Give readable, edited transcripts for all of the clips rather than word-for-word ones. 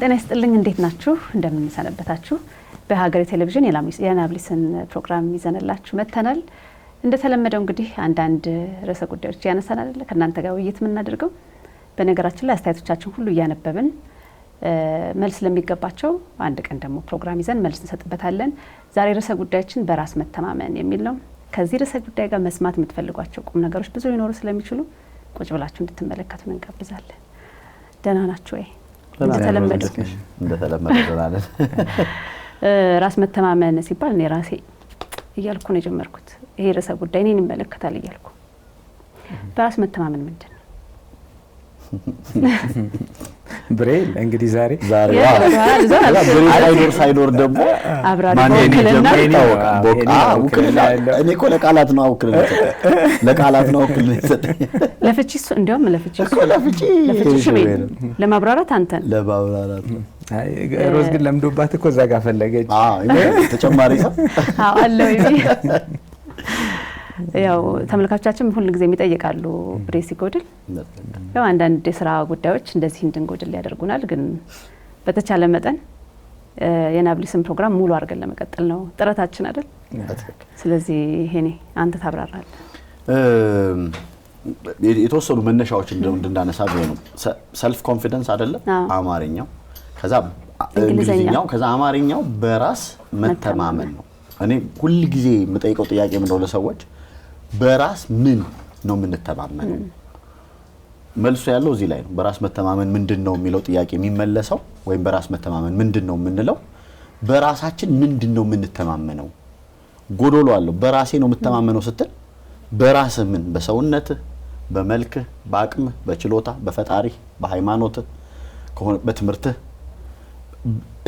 ጤና ይስጥልኝ እንዴት ናችሁ እንደምን ሰነበታችሁ በሀገሬ ቴሌቪዥን የናብሊስን ፕሮግራም ይዘንላችሁ መተናል እንደተለመደው እንግዲህ አንዳንድ ርዕሰ ጉዳዮች ያነሳናል ከናንተ ጋር ውይይት ምናደርገው በነገራችን ላይ አስተያየቶቻችን ሁሉ ያነበብን መልስ ለሚገባቸው አንድ ቀን ደግሞ ፕሮግራም ይዘን መልስ እንሰጥበታለን ዛሬ ርዕሰ ጉዳያችን በራስ መተማመን የሚል ነው ከዚህ ርዕሰ ጉዳይ ጋር መስማት የምትፈልጓቸው ቁም ነገሮች ብዙ ሊኖሩ ስለሚችሉ ቁጭ ብላችሁ እንድትመለከቱ እንጋብዛለን ደህና ናችሁ ወይ እንደተለመደው ራስ መተማመን ሲባል እኔ ራሴ እያልኩ ነው ጀመርኩት ይሄ ርዕሰ ጉዳይ እኔን ይመለከታል እያልኩ በራስ መተማመን ምንድነው ብሬል እንግዲህ ዛሬ ሳይኖር ደግሞ አብራሪ ቦካ እኔ እኮ ለቃላት ነው አውክልነት ለፍቺስ እንደውም ለፍቺ ለማብራራት አንተን ለማብራራት ሮዝ ግን ለምዶባት እኮ እዛ ጋር ፈለገች ተጨማሪ ሰው አለው ያው ተመልካቾቻችን ሁሉ ጊዜ የሚጠይቃሉ ብሬሲ ጎድል ያው አንዳንድ የሥራ ጉዳዮች እንደዚህ እንድንጎድል ያደርጉናል ግን በተቻለ መጠን የናብሊስን ፕሮግራም ሙሉ አድርገን ለመቀጠል ነው ጥረታችን አይደል ስለዚህ ሄኔ አንተ ታብራራለህ የተወሰኑ መነሻዎች እንድናነሳ ነው ሰልፍ ኮንፊደንስ አይደለም አማርኛው ከዛ እንግሊዝኛው ከዛ አማርኛው በራስ መተማመን ነው እኔ ሁሉ ጊዜ የምጠይቀው ጥያቄ ምንድነው ለሰዎች በራስ ምን ነው የምንተማመነው መልሱ ያለው እዚህ ላይ ነው በራስ መተማመን ምንድነው የሚለው ጥያቄ የሚመለሰው ወይም በራስ መተማመን ምንድነው የምንለው በራሳችን ምንድነው የምንተማመነው ጎዶሎ አለው በራሴ ነው የምተማመነው ስትል በራስ ምን በሰውነት በመልክ በአቅም በችሎታ በፈጣሪ በሃይማኖት ከሆነ በትምርት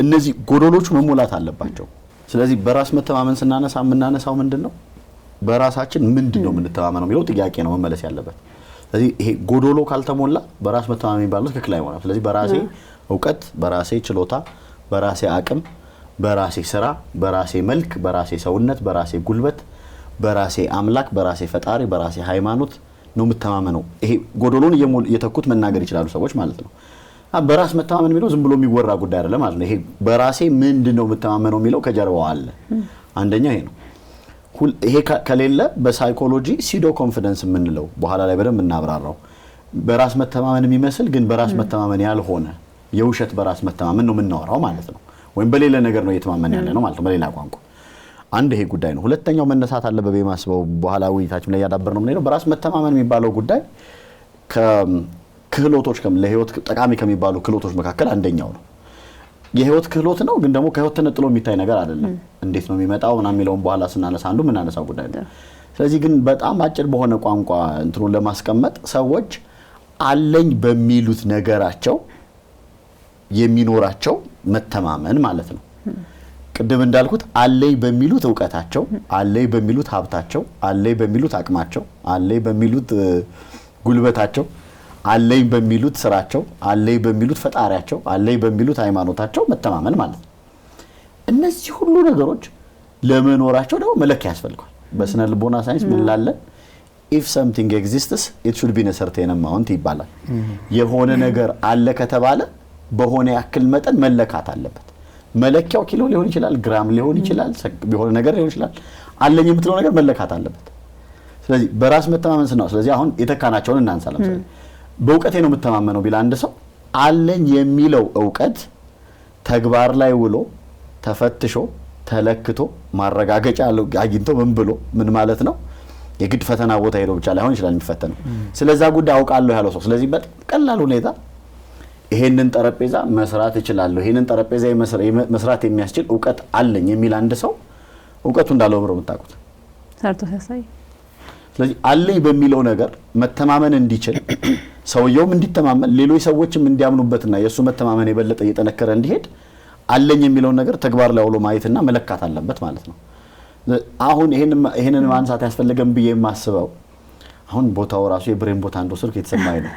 እነዚህ ጎዶሎቹ መሞላት አለባቸው ስለዚህ በራስ መተማመን ስናነሳው ምንድነው በራሳችን ምንድነው የምንተማመነው የሚለው ጥያቄ ነው መመለስ ያለበት ስለዚህ ይሄ ጎዶሎ ካልተሞላ በራስ መተማመን የሚባለው ትክክል አይሆንም ስለዚህ በራሴ ዕውቀት በራሴ ችሎታ በራሴ አቅም በራሴ ስራ በራሴ መልክ በራሴ ሰውነት በራሴ ጉልበት በራሴ አምላክ በራሴ ፈጣሪ በራሴ ሃይማኖት ነው የምተማመነው ይሄ ጎዶሎን እየተኩት መናገር ይችላሉ ሰዎች ማለት ነው በራስ መተማመን የሚለው ዝም ብሎ የሚወራ ጉዳይ አይደለም ማለት ነው ይሄ በራሴ ምንድነው የምተማመነው የሚለው ከጀርባው አለ አንደኛ ይሄ ነው ይሄ ከሌለ በሳይኮሎጂ ሲዶ ኮንፊደንስ የምንለው በኋላ ላይ በደንብ እናብራራው በራስ መተማመን የሚመስል ግን በራስ መተማመን ያልሆነ የውሸት በራስ መተማመን ነው የምናወራው ማለት ነው ወይም በሌላ ነገር ነው እየተማመን ያለ ነው ማለት ነው በሌላ ቋንቋ አንድ ይሄ ጉዳይ ነው ሁለተኛው መነሳት አለበት በማስበው በኋላ ውይይታችን ላይ ያዳበር ነው ማለት ነው በራስ መተማመን የሚባለው ጉዳይ ክህሎቶች ለህይወት ጠቃሚ ከሚባሉ ክህሎቶች መካከል አንደኛው ነው የህይወት ክህሎት ነው ግን ደግሞ ከህይወት ተነጥሎ የሚታይ ነገር አይደለም እንዴት ነው የሚመጣው እና የሚለውን በኋላ ስናነሳ አንዱ ምን አነሳው ጉዳይ ነው ስለዚህ ግን በጣም አጭር በሆነ ቋንቋ እንትኑን ለማስቀመጥ ሰዎች አለኝ በሚሉት ነገራቸው የሚኖራቸው መተማመን ማለት ነው ቅድም እንዳልኩት አለኝ በሚሉት ዕውቀታቸው አለኝ በሚሉት ሀብታቸው አለኝ በሚሉት አቅማቸው አለኝ በሚሉት ጉልበታቸው አለኝ በሚሉት ስራቸው አለኝ በሚሉት ፈጣሪያቸው አለኝ በሚሉት ሃይማኖታቸው መተማመን ማለት ነው እነዚህ ሁሉ ነገሮች ለመኖራቸው ደግሞ መለኪያ ያስፈልጋል በስነ ልቦና ሳይንስ ምን ላለ if something exists it should be in a certain amount ይባላል የሆነ ነገር አለ ከተባለ በሆነ ያክል መጠን መለካት አለበት መለኪያው ኪሎ ሊሆን ይችላል ግራም ሊሆን ይችላል የሆነ ነገር ሊሆን ይችላል አለኝ የምትለው ነገር መለካት አለበት ስለዚህ በራስ መተማመን ነው ስለዚህ አሁን የተካናቸውን እናንሳ ለምሳሌ በእውቀቴ ነው የምተማመነው ቢል አንድ ሰው አለኝ የሚለው ዕውቀት ተግባር ላይ ውሎ ተፈትሾ ተለክቶ ማረጋገጫ አግኝቶ ምን ብሎ ምን ማለት ነው የግድ ፈተና ቦታ ሄዶ ብቻ ላይሆን ይችላል የሚፈተነው ስለዛ ጉዳይ አውቃለሁ ያለው ሰው ስለዚህ በቀላል ሁኔታ ይሄንን ጠረጴዛ መስራት እችላለሁ ይሄንን ጠረጴዛ መስራት የሚያስችል ዕውቀት አለኝ የሚል አንድ ሰው ዕውቀቱ እንዳለው ብሮ መጣቁት ሰርቶ ያሳይ ስለዚህ አለኝ በሚለው ነገር መተማመን እንዲችል ሰውየውም እንዲተማመን ሌሎች ሰዎችም እንዲያምኑበትና የሱ መተማመን የበለጠ እየተነከረ እንዲሄድ አለኝ የሚለው ነገር ተግባር ላይ ውሎ ማየትና መለካት አለበት ማለት ነው አሁን ይሄንን ማንሳት ያስፈልገን ብዬ የማስበው አሁን ቦታው ራሱ የብሬን ቦታ እንደው ስልክ የተሰማኝ ነው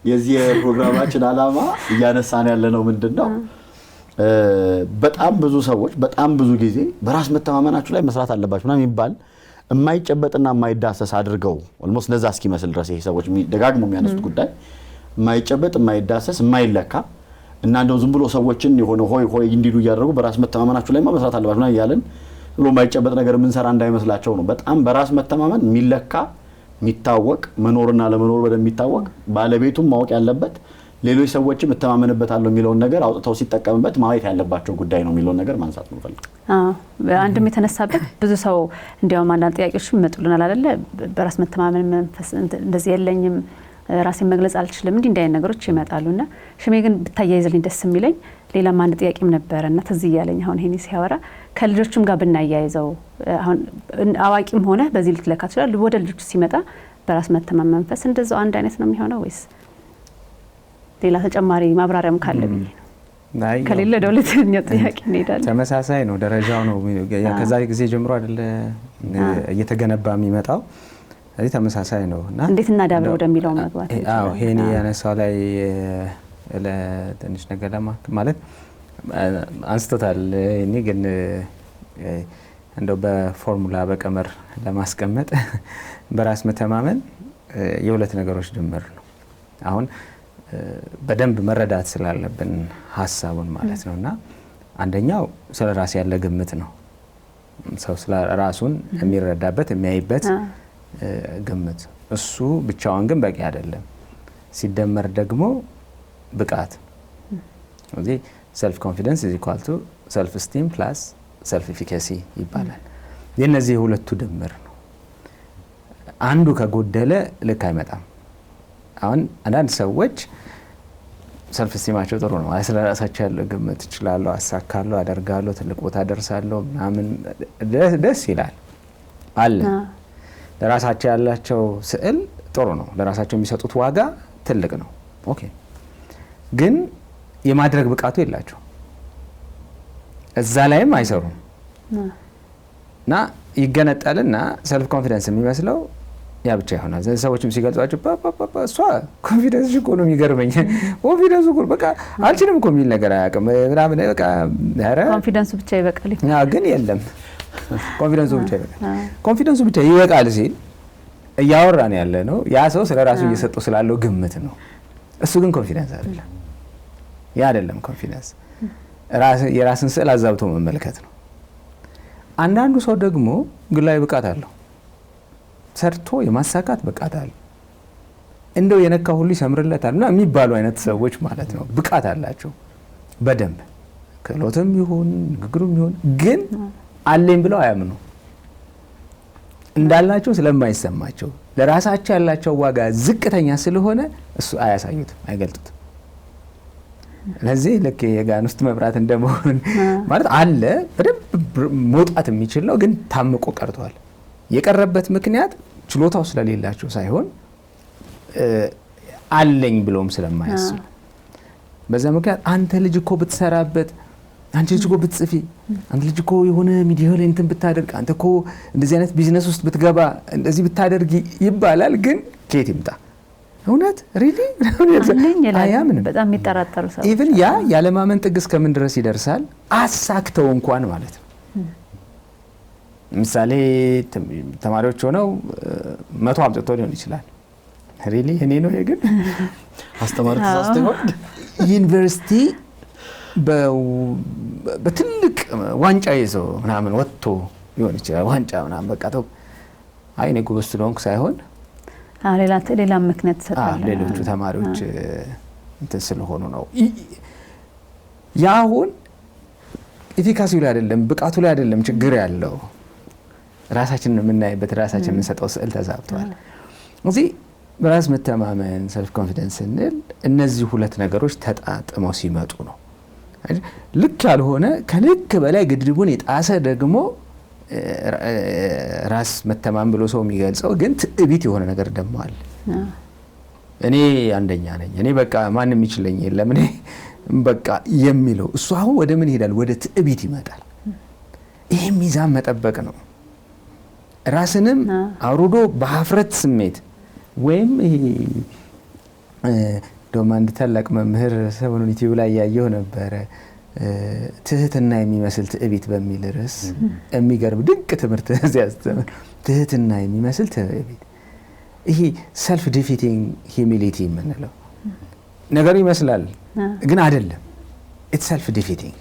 የዚህ ፕሮግራማችን አላማ እያነሳን ያለነው ምንድነው በጣም ብዙ ሰዎች በጣም ብዙ ጊዜ በራስ መተማመናችሁ ላይ መስራት አለባችሁ እና የሚባል የማይጨበጥና የማይዳሰስ አድርገው ኦልሞስት ለዛ እስኪመስል ድረስ ይሄ ሰዎች ደጋግሞ የሚያነሱት ጉዳይ የማይጨበጥ የማይዳሰስ የማይለካ እና እንደው ዝም ብሎ ሰዎችን የሆነ ሆይ እንዲሉ እያደረጉ በራስ መተማመናችሁ ላይ መስራት አለባችሁ ነው ያለን ብሎ ማይጨበጥ ነገር ምን ሰራ እንዳይመስላቸው ነው። በጣም በራስ መተማመን የሚለካ የሚታወቅ መኖርና ለመኖር በደሚታወቅ ባለቤቱም ማወቅ ያለበት ሌሎች ሰዎችም መተማመንበታለሁ የሚለውን ነገር አውጥተው ሲጠቀምበት ማየት ያለባቸው ጉዳይ ነው የሚለውን ነገር ማንሳት ነው ፈልግ። አንድም የተነሳበት ብዙ ሰው እንዲያውም አንዳንድ ጥያቄዎች ይመጡልናል አይደለ? በራስ መተማመን መንፈስ እንደዚህ የለኝም ራሴን መግለጽ አልችልም እንዲህ አይነት ነገሮች ይመጣሉና ሽሜ ግን ብታያይዝልኝ ደስ የሚለኝ ሌላም አንድ ጥያቄም ነበርና ትዝ እያለኝ አሁን ይሄን ሲያወራ ከልጆቹም ጋር ብናያይዘው አሁን አዋቂም ሆነ በዚህ ልትለካ ይችላል ወደ ልጆቹ ሲመጣ በራስ መተማመን መንፈስ እንደዛው አንድ አይነት ነው የሚሆነው ወይስ ሌላ ተጨማሪ ማብራሪያም ካለ ብዬ ነው? ከሌለ ሁለተኛው ጥያቄ እንሄዳለን። ተመሳሳይ ነው ደረጃው ነው ከዛ ጊዜ ጀምሮ አይደለ እየተገነባ የሚመጣው እዚህ ተመሳሳይ ነውና እንዴት እናዳብረው ወደሚለው መግባት አዎ ሄኒ ያነሳው ላይ ለትንሽ ነገር ማለት አንስቶታል። እኔ ግን እንደው በፎርሙላ በቀመር ለማስቀመጥ በራስ መተማመን የሁለት ነገሮች ድምር ነው። አሁን በደንብ መረዳት ስላለብን ሐሳቡን ማለት ነውና አንደኛው ስለ ራስ ያለ ግምት ነው። ሰው ስለ ራሱን የሚረዳበት የሚያይበት ግምት እሱ ብቻውን ግን በቂ አይደለም። ሲደመር ደግሞ ብቃት ስለዚህ self confidence is equal to self esteem plus self efficacy ይባላል። የነዚህ ሁለቱ ድምር ነው። አንዱ ከጎደለ ልክ አይመጣም። አሁን አንዳንድ ሰዎች self esteemቸው ጥሩ ነው ስለ ራሳቸው ያለው ግምት እችላለሁ አሳካለሁ አደርጋለሁ ትልቅ ቦታ ደርሳለሁ ምናምን ደስ ይላል አለ ለራሳቸው ያላቸው ስዕል ጥሩ ነው ለራሳቸው የሚሰጡት ዋጋ ትልቅ ነው ኦኬ ግን የማድረግ ብቃቱ የላቸው እዛ ላይም አይሰሩም እና ይገነጣልና ሰልፍ ኮንፊደንስ የሚመስለው ያ ብቻ ይሆናል። ሰዎችም ሲገልጿቸው እሷ ኮንፊደንስ እኮ ነው የሚገርመኝ ኮንፊደንስ እኮ በቃ አልችልም እኮ የሚል ነገር አያውቅም ምናምን በቃ ኧረ ኮንፊደንሱ ብቻ ይበቃል ያ ግን የለም ኮንፊደንሱ ብቻ ይበቃል ኮንፊደንሱ ብቻ ይበቃል ሲል እያወራን ያለ ነው ያ ሰው ስለ ራሱ እየሰጠው ስላለው ግምት ነው። እሱ ግን ኮንፊደንስ አይደለም ያ አይደለም ኮንፊደንስ የራስን ስዕል አዛብቶ መመልከት ነው። አንዳንዱ ሰው ደግሞ ግላዊ ብቃት አለው ሰርቶ የማሳካት ብቃት አለው እንደው የነካ ሁሉ ይሰምርለታልና የሚባሉ አይነት ሰዎች ማለት ነው ብቃት አላቸው በደንብ ክህሎትም ይሁን ንግግሩም ይሁን ግን አለኝ ብለው አያምኑ እንዳላቸው ስለማይሰማቸው ለራሳቸው ያላቸው ዋጋ ዝቅተኛ ስለሆነ እሱ አያሳዩትም አይገልጡትም። ለዚህ ልክ የጋን ውስጥ መብራት እንደመሆን ማለት አለ በደንብ መውጣት የሚችል ነው ግን ታምቆ ቀርቷል። የቀረበት ምክንያት ችሎታው ስለሌላቸው ሳይሆን አለኝ ብለውም ስለማያስቡ በዛ ምክንያት አንተ ልጅ እኮ ብትሰራበት አንቺ ልጅ እኮ ብትጽፊ አንተ ልጅ እኮ የሆነ ሚዲያ ላይ እንትን ብታደርግ አንተ እኮ እንደዚህ አይነት ቢዝነስ ውስጥ ብትገባ እንደዚህ ብታደርግ ይባላል ግን ከየት ይምጣ እውነት ሪሊ አያምንም። በጣም የሚጠራጠሩ ሰው ኢቭን ያ ያለማመን ጥግ እስከምን ድረስ ይደርሳል አሳክተው እንኳን ማለት ነው። ምሳሌ ተማሪዎች ሆነው 100 አምጥቶ ሊሆን ይችላል ሪሊ እኔ ነው ግን አስተማሪ ተሳስተው ዩኒቨርሲቲ በትልቅ ዋንጫ ይዘው ምናምን ወጥቶ ሊሆን ይችላል ዋንጫ ምናምን በቃ ተው አይ እኔ ጎበዝ ስለሆንኩ ሳይሆን ሌላ ምክንያት ተሰጣለ ሌሎቹ ተማሪዎች እንትን ስለሆኑ ነው። ያሁን ኢፊካሲው ላይ አይደለም ብቃቱ ላይ አይደለም ችግር ያለው ራሳችንን የምናይበት ራሳችንን የምንሰጠው ስዕል ተዛብቷል። እዚህ በራስ መተማመን ሰልፍ ኮንፊደንስ እንል እነዚህ ሁለት ነገሮች ተጣጥመው ሲመጡ ነው። ልክ ያልሆነ ከልክ በላይ ግድቡን የጣሰ ደግሞ ራስ መተማመን ብሎ ሰው የሚገልጸው ግን ትዕቢት የሆነ ነገር ደግሞ አለ። እኔ አንደኛ ነኝ እኔ በቃ ማንንም ይችለኝ የለም እኔ በቃ የሚለው እሱ አሁን ወደ ምን ይሄዳል? ወደ ትዕቢት ይመጣል። ይሄ ሚዛን መጠበቅ ነው። ራስንም አውርዶ በሀፍረት ስሜት ወይም ይሄ ደም አንድ ታላቅ መምህር ሰሞኑን ዩቲዩብ ላይ ያየው ነበር ትህትና የሚመስል ትዕቢት በሚል ርዕስ የሚገርም ድንቅ ትምህርት ያስተምር። ትህትና የሚመስል ትዕቢት ይሄ ሰልፍ ዲፊቲንግ ሂዩሚሊቲ የምንለው ነገር ይመስላል ግን አይደለም። ኢትስ ሰልፍ ዲፊቲንግ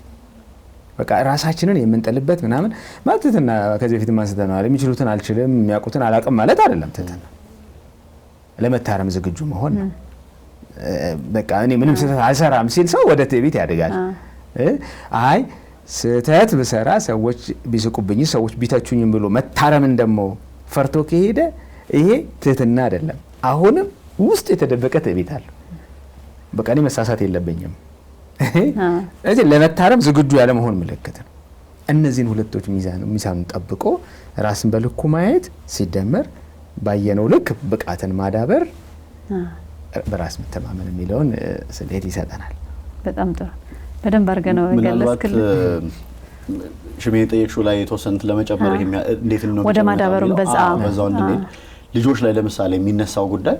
በቃ ራሳችንን የምንጠልበት ምናምን ማለትና ከዚህ በፊት ማንስተናል የሚችሉትን አልችልም የሚያውቁትን አላቅም ማለት አይደለም ትተና ለመታረም ዝግጁ መሆን ነው በቃ እኔ ምንም ስህተት አልሰራም ሲል ሰው ወደ ትዕቢት ያድጋል አይ ስህተት ብሰራ ሰዎች ቢስቁብኝ ሰዎች ቢተቹኝም ብሎ መታረምን ደግሞ ፈርቶ ከሄደ ይሄ ትህትና አይደለም አሁንም ውስጥ የተደበቀ ትዕቢት አለ በቃ እኔ መሳሳት የለብኝም እዚህ ለመታረም ዝግጁ ያለ መሆን ምልክት ነው እነዚህን ሁለቶች ሚዛኑን ጠብቆ ራስን በልኩ ማየት ሲደመር ባየነው ልክ ብቃትን ማዳበር በራስ መተማመን የሚለውን ስሌት ይሰጠናል በጣም ጥሩ በደንብ አድርገነው ገለጽክልን ሽሜ ጠየቅሽው ላይ የተወሰኑት ለመጨመር እንዴት ነው ወደ ማዳበሩን በዛው እንደኔ ልጆች ላይ ለምሳሌ የሚነሳው ጉዳይ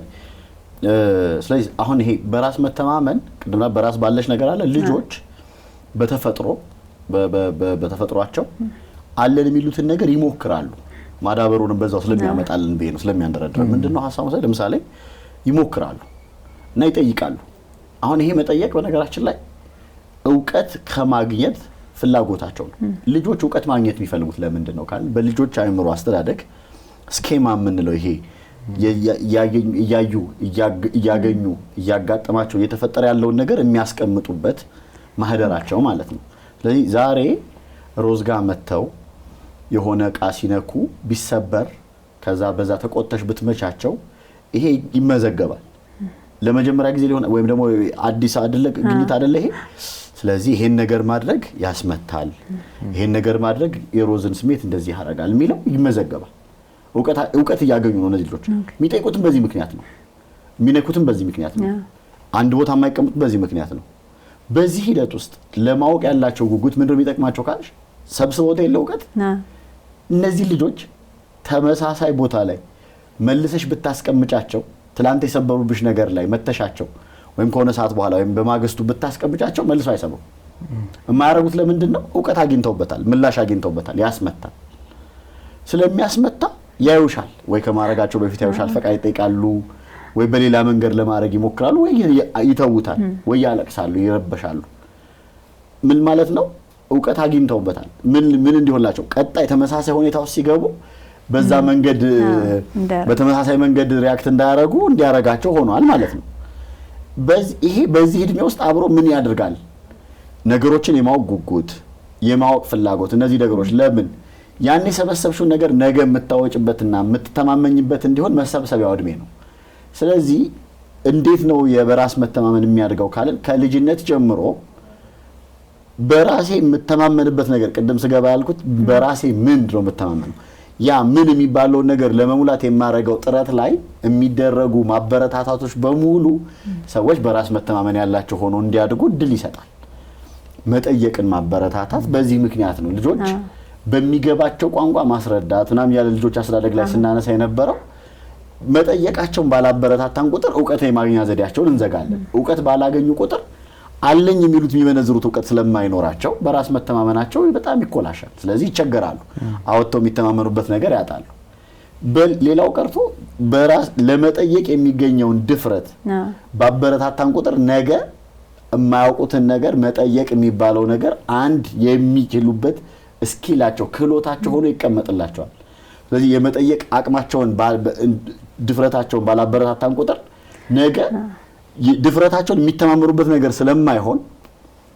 ስለዚህ አሁን ይሄ በራስ መተማመን ቅድምና በራስ ባለሽ ነገር አለ ልጆች በተፈጥሯቸው አለን የሚሉትን ነገር ይሞክራሉ ማዳበሩን በዛው ስለሚያመጣልን ነው ስለሚያንደረድር ምንድነው ሐሳቡ ለምሳሌ ይሞክራሉ እና ይጠይቃሉ አሁን ይሄ መጠየቅ በነገራችን ላይ ዕውቀት ከማግኘት ፍላጎታቸው ነው ልጆች ዕውቀት ማግኘት የሚፈልጉት ለምንድን ነው ካል በልጆች አይምሮ አስተዳደግ ስኬማ ምንለው ይሄ ያገኙ ያጋጠማቸው የተፈጠረ ያለውን ነገር የሚያስቀምጡበት ማህደራቸው ማለት ነው ስለዚህ ዛሬ ሮዝ ጋር መተው የሆነ ዕቃ ሲነኩ ቢሰበር ከዛ በዛ ተቆጥተሽ ብትመቻቸው ይሄ ይመዘገባል ለመጀመሪያ ጊዜ ሊሆን ወይም ደግሞ አዲስ አይደለ ግኝት አይደለ ይሄ ስለዚህ ይሄን ነገር ማድረግ ያስመታል ይሄን ነገር ማድረግ የሮዝን ስሜት እንደዚህ ያደርጋል የሚለው ይመዘገባል ዕውቀት ያገኙ ነው እነዚህ ልጆች የሚጠይቁትም በዚህ ምክንያት ነው የሚነኩትም በዚህ ምክንያት ነው አንድ ቦታ የማይቀመጡት በዚህ ምክንያት ነው በዚህ ሂደት ውስጥ ለማወቅ ያላቸው ጉጉት ምንድነው የሚጠቅማቸው ካልሽ ሰብስቦት የለው ዕውቀት እነዚህ ልጆች ተመሳሳይ ቦታ ላይ መልሰሽ ብታስቀምጫቸው ትላንት የሰበሩብሽ ነገር ላይ መተሻቸው ወይም ከሆነ ሰዓት በኋላ ወይም በማግስቱ ብታስቀምጫቸው መልሰው አይሰበሩ የማያረጉት ለምንድን ነው ዕውቀት አግኝተውበታል ምላሽ አግኝተውበታል ያስመታል ስለሚያስመታ ያዩሻል ወይ ከማረጋቸው በፊት ያዩሻል ፈቃድ ይጠይቃሉ ወይ በሌላ መንገድ ለማድረግ ይሞክራሉ ወይ ይተውታል ወይ ያለቅሳሉ ይረበሻሉ ምን ማለት ነው ዕውቀት አግኝተውበታል ምን እንዲሆንላቸው ቀጣይ ተመሳሳይ ሁኔታ ውስጥ ሲገቡ በዛ መንገድ በተመሳሳይ መንገድ ሪአክት እንዳያረጉ እንዲያረጋቸው ሆኗል ማለት ነው በዚህ እድሜ ውስጥ አብሮ ምን ያደርጋል ነገሮችን የማወቅ ጉጉት የማወቅ ፍላጎት እነዚህ ነገሮች ለምን ያኔ ሰበሰብሽው ነገር ነገ የምታወጭበትና የምትተማመኝበት እንዲሆን መሰብሰቢያው እድሜ ነው ስለዚህ እንዴት ነው የበራስ መተማመን የሚያድገው ካለን ከልጅነት ጀምሮ በራሴ የምተማመንበት ነገር ቅድም ስገባ ያልኩት በራሴ ምንድነው የምተማመነው ያ ምን የሚባለው ነገር ለመሙላት የማረጋው ጥረት ላይ የሚደረጉ ማበረታታቶች በሙሉ ሰዎች በራስ መተማመን ያላቸው ሆኖ እንዲያድጉ ድል ይሰጣል መጠየቅን ማበረታታት በዚህ ምክንያት ነው ልጆች በሚገባቸው ቋንቋ ማስረዳት ምናም ያለ ልጆች አስተዳደግ ላይ ስናነሳ የነበረው መጠየቃቸውን ባላበረታታን ቁጥር ዕውቀት የማግኛ ዘዴያቸውን እንዘጋለን ዕውቀት ባላገኙ ቁጥር አለኝ የሚሉት የሚመነዝሩት ዕውቀት ስለማይኖራቸው በራስ መተማመናቸው በጣም ይኮላሻል ስለዚህ ይቸገራሉ አወጣው የሚተማመኑበት ነገር ያጣሉ በሌላው ቀርቶ በራስ ለመጠየቅ የሚገኘውን ድፍረት ባበረታታን ቁጥር ነገ የማያውቁትን ነገር መጠየቅ የሚባለው ነገር አንድ የሚችሉበት ስኪላቸው ክህሎታቸው ሆኖ ይቀመጥላቸዋል ስለዚህ የመጠየቅ አቅማቸውን ድፍረታቸውን ባላበረታታን ቁጥር ነገ ድፍረታቸውን የሚተማመኑበት ነገር ስለማይሆን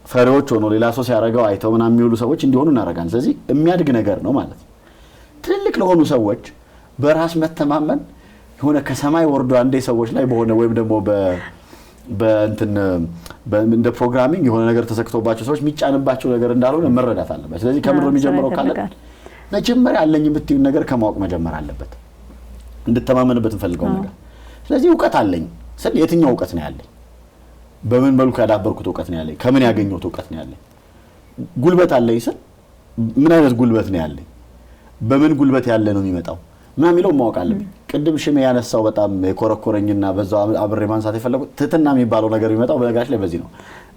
ፈሪዎች ሆኖ ሌላ ሰው ሲያረጋው አይተው ምናምን የሚውሉ ሰዎች እንዲሆኑ እናረጋለን ስለዚህ የሚያድግ ነገር ነው ማለት ነው ትልልቅ ለሆኑ ሰዎች በራስ መተማመን የሆነ ከሰማይ ወርዶ አንዴ ሰዎች ላይ በሆነ ወይም ደግሞ በእንትን እንደ ፕሮግራሚንግ የሆነ ነገር ተሰክቶባቸው ሰዎች የሚጫንባቸው ነገር እንዳልሆነ መረዳት አለበት ስለዚህ ከምድር የሚጀምረው ካለ መጀመሪያ አለኝ የምትዩ ነገር ከማወቅ መጀመር አለበት እንድተማመንበት እንፈልገው ነገር ስለዚህ ዕውቀት አለኝ ስለ የትኛው ዕውቀት ነው ያለኝ በምን መልኩ ያዳበርኩት ዕውቀት ነው ያለኝ ከምን ያገኘሁት ዕውቀት ነው ያለኝ ጉልበት አለኝ ስለ ምን አይነት ጉልበት ነው ያለኝ በምን ጉልበት ያለ ነው የሚመጣው ምናምን ይለው ማወቅ አለብኝ ቅድም ሽሜ ያነሳው በጣም የኮረኮረኝና በዛው አብሬ ማንሳት የፈለኩት ትህትና የሚባለው ነገር የሚመጣው በነጋሽ ላይ በዚህ ነው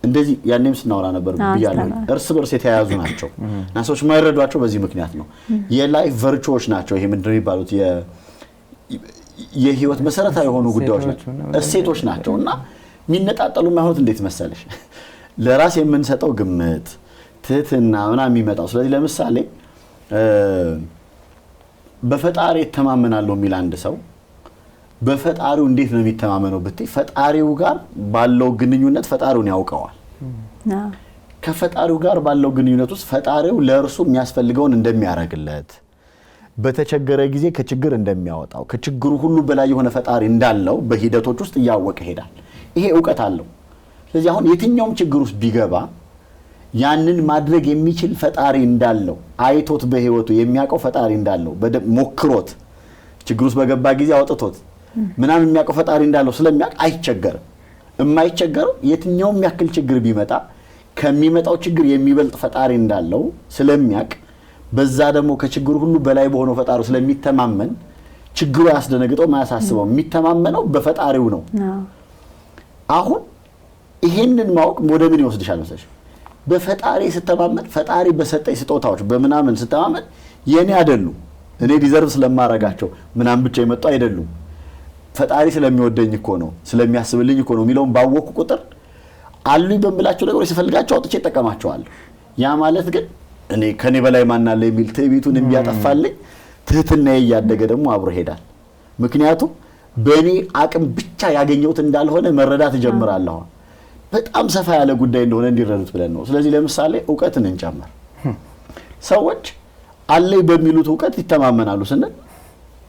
እንደዚህ ያኔም ስናወራ ነበር ብያለሁ እርስ በርስ የተያያዙ ናቸው እና ሰዎች ማይረዷቸው በዚህ ምክንያት ነው የላይፍ ቨርቹዎች ናቸው ይሄ ምንድነው የሚባሉት የህይወት መሰረታዊ የሆኑ ጉዳዮች ናቸው እሴቶች ናቸውና የሚነጣጠሉ ማይሆኑት እንዴት መሰለሽ ለራስ የምንሰጠው ግምት ትህትና ምናምን የሚመጣው። ስለዚህ ለምሳሌ በፈጣሪ ተማመናለሁ የሚል አንድ ሰው በፈጣሪው እንዴት ነው የሚተማመነው ብትይ ፈጣሪው ጋር ባለው ግንኙነት ፈጣሪውን ያውቀዋል። ከፈጣሪው ጋር ባለው ግንኙነት ውስጥ ፈጣሪው ለእርሱ የሚያስፈልገውን እንደሚያደርግለት በተቸገረ ጊዜ ከችግር እንደሚያወጣው ከችግሩ ሁሉ በላይ የሆነ ፈጣሪ እንዳለው በሂደቶች ውስጥ እያወቀ ይሄዳል። ይሄ እውቀት አለው። ስለዚህ አሁን የትኛውም ችግር ውስጥ ቢገባ ያንን ማድረግ የሚችል ፈጣሪ እንዳለው አይቶት በህይወቱ የሚያውቀው ፈጣሪ እንዳለው ሞክሮት ችግር ውስጥ በገባ ጊዜ አውጥቶት ምናምን የሚያውቀው ፈጣሪ እንዳለው ስለሚያውቅ አይቸገርም። የማይቸገረው የትኛውም ያክል ችግር ቢመጣ ከሚመጣው ችግር የሚበልጥ ፈጣሪ እንዳለው ስለሚያውቅ በዛ ደግሞ ከችግሩ ሁሉ በላይ በሆነው ፈጣሪው ስለሚተማመን ችግሩ ያስደነግጠው ማያሳስበው የሚተማመነው በፈጣሪው ነው። አሁን ይሄንን ማወቅ ወደ ምን ይወስድሻል መሰለሽ? በፈጣሪ ስተማመን ፈጣሪ በሰጠኝ ስጦታዎች በምናምን ስተማመን የኔ አይደሉም እኔ ዲዘርቭ ስለማረጋቸው ምናምን ብቻ የመጣው አይደሉም ፈጣሪ ስለሚወደኝ እኮ ነው ስለሚያስብልኝ እኮ ነው የሚለውን ባወቅኩ ቁጥር አሉኝ በምላቸው ነገሮች ሲፈልጋቸው አውጥቼ እጠቀማቸዋለሁ። ያ ማለት ግን እኔ ከኔ በላይ ማን አለ የሚል ትዕቢቱን የሚያጠፋልኝ ትህትናዬ እያደገ ደግሞ አብሮ ይሄዳል። ምክንያቱም በእኔ አቅም ብቻ ያገኘሁት እንዳልሆነ መረዳት እጀምራለሁ። በጣም ሰፋ ያለ ጉዳይ እንደሆነ እንዲረዱት ብለን ነው። ስለዚህ ለምሳሌ እውቀትን እንጨምር። ሰዎች አለኝ በሚሉት እውቀት ይተማመናሉ ስንል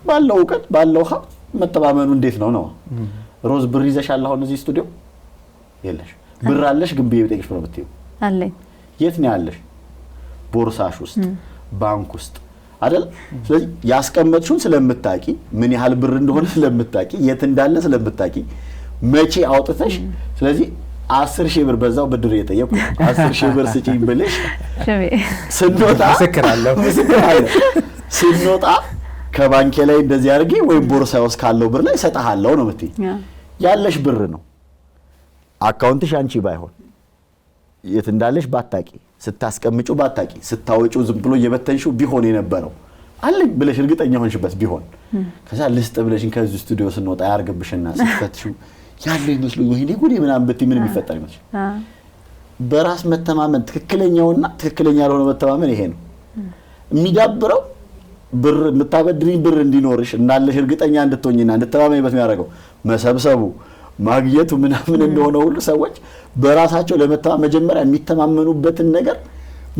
ባለው እውቀት ባለው ሀብት መተማመኑ እንዴት ነው ነው? ሮዝ ብር ይዘሻል አሁን እዚህ ስቱዲዮ የለሽ? ብር አለሽ ግን በየጠቅሽ ነው ብትይው አለኝ። የት ነው ያለሽ? ቦርሳሽ ውስጥ ባንክ ውስጥ አይደል? ስለዚህ ያስቀመጥሽውን ስለምታቂ ምን ያህል ብር እንደሆነ ስለምታቂ የት እንዳለ ስለምታቂ መቼ አውጥተሽ ስለዚህ 10,000 ብር በዛው ብድር እየጠየቁ 10,000 ብር ስጪኝ ብለሽ ስንወጣ መስክራለሁ ስንወጣ ከባንኬ ላይ እንደዚህ አድርጌ ወይ ቦርሳዬ ውስጥ ካለው ብር ላይ ሰጣሃለሁ ነው የምትይ። ያለሽ ብር ነው አካውንትሽ አንቺ ባይሆን የት እንዳለሽ ባታቂ ስታስቀምጩ ባታቂ ስታወጪው ዝም ብሎ እየበተንሽው ቢሆን የነበረው አለኝ ብለሽ እርግጠኛ ሆንሽበት ቢሆን ከዛ ልስጥ ብለሽን ከዚህ ስቱዲዮ ስንወጣ ያርግብሽና ስትፈትሹ ያለው ይመስሉኝ ወይኔ ጉዴ ምናምን ብትይ ምን የሚፈጠር ይመስል? በራስ መተማመን ትክክለኛውና ትክክለኛ ያልሆነ መተማመን ይሄ ነው የሚዳብረው። ብር የምታበድሪኝ ብር እንዲኖርሽ እናለሽ እርግጠኛ እንድትሆኝና እንድትተማመኝበት የሚያደርገው መሰብሰቡ ማግኘቱ ምናምን እንደሆነ ሁሉ ሰዎች በራሳቸው ለመተማመን መጀመሪያ የሚተማመኑበትን ነገር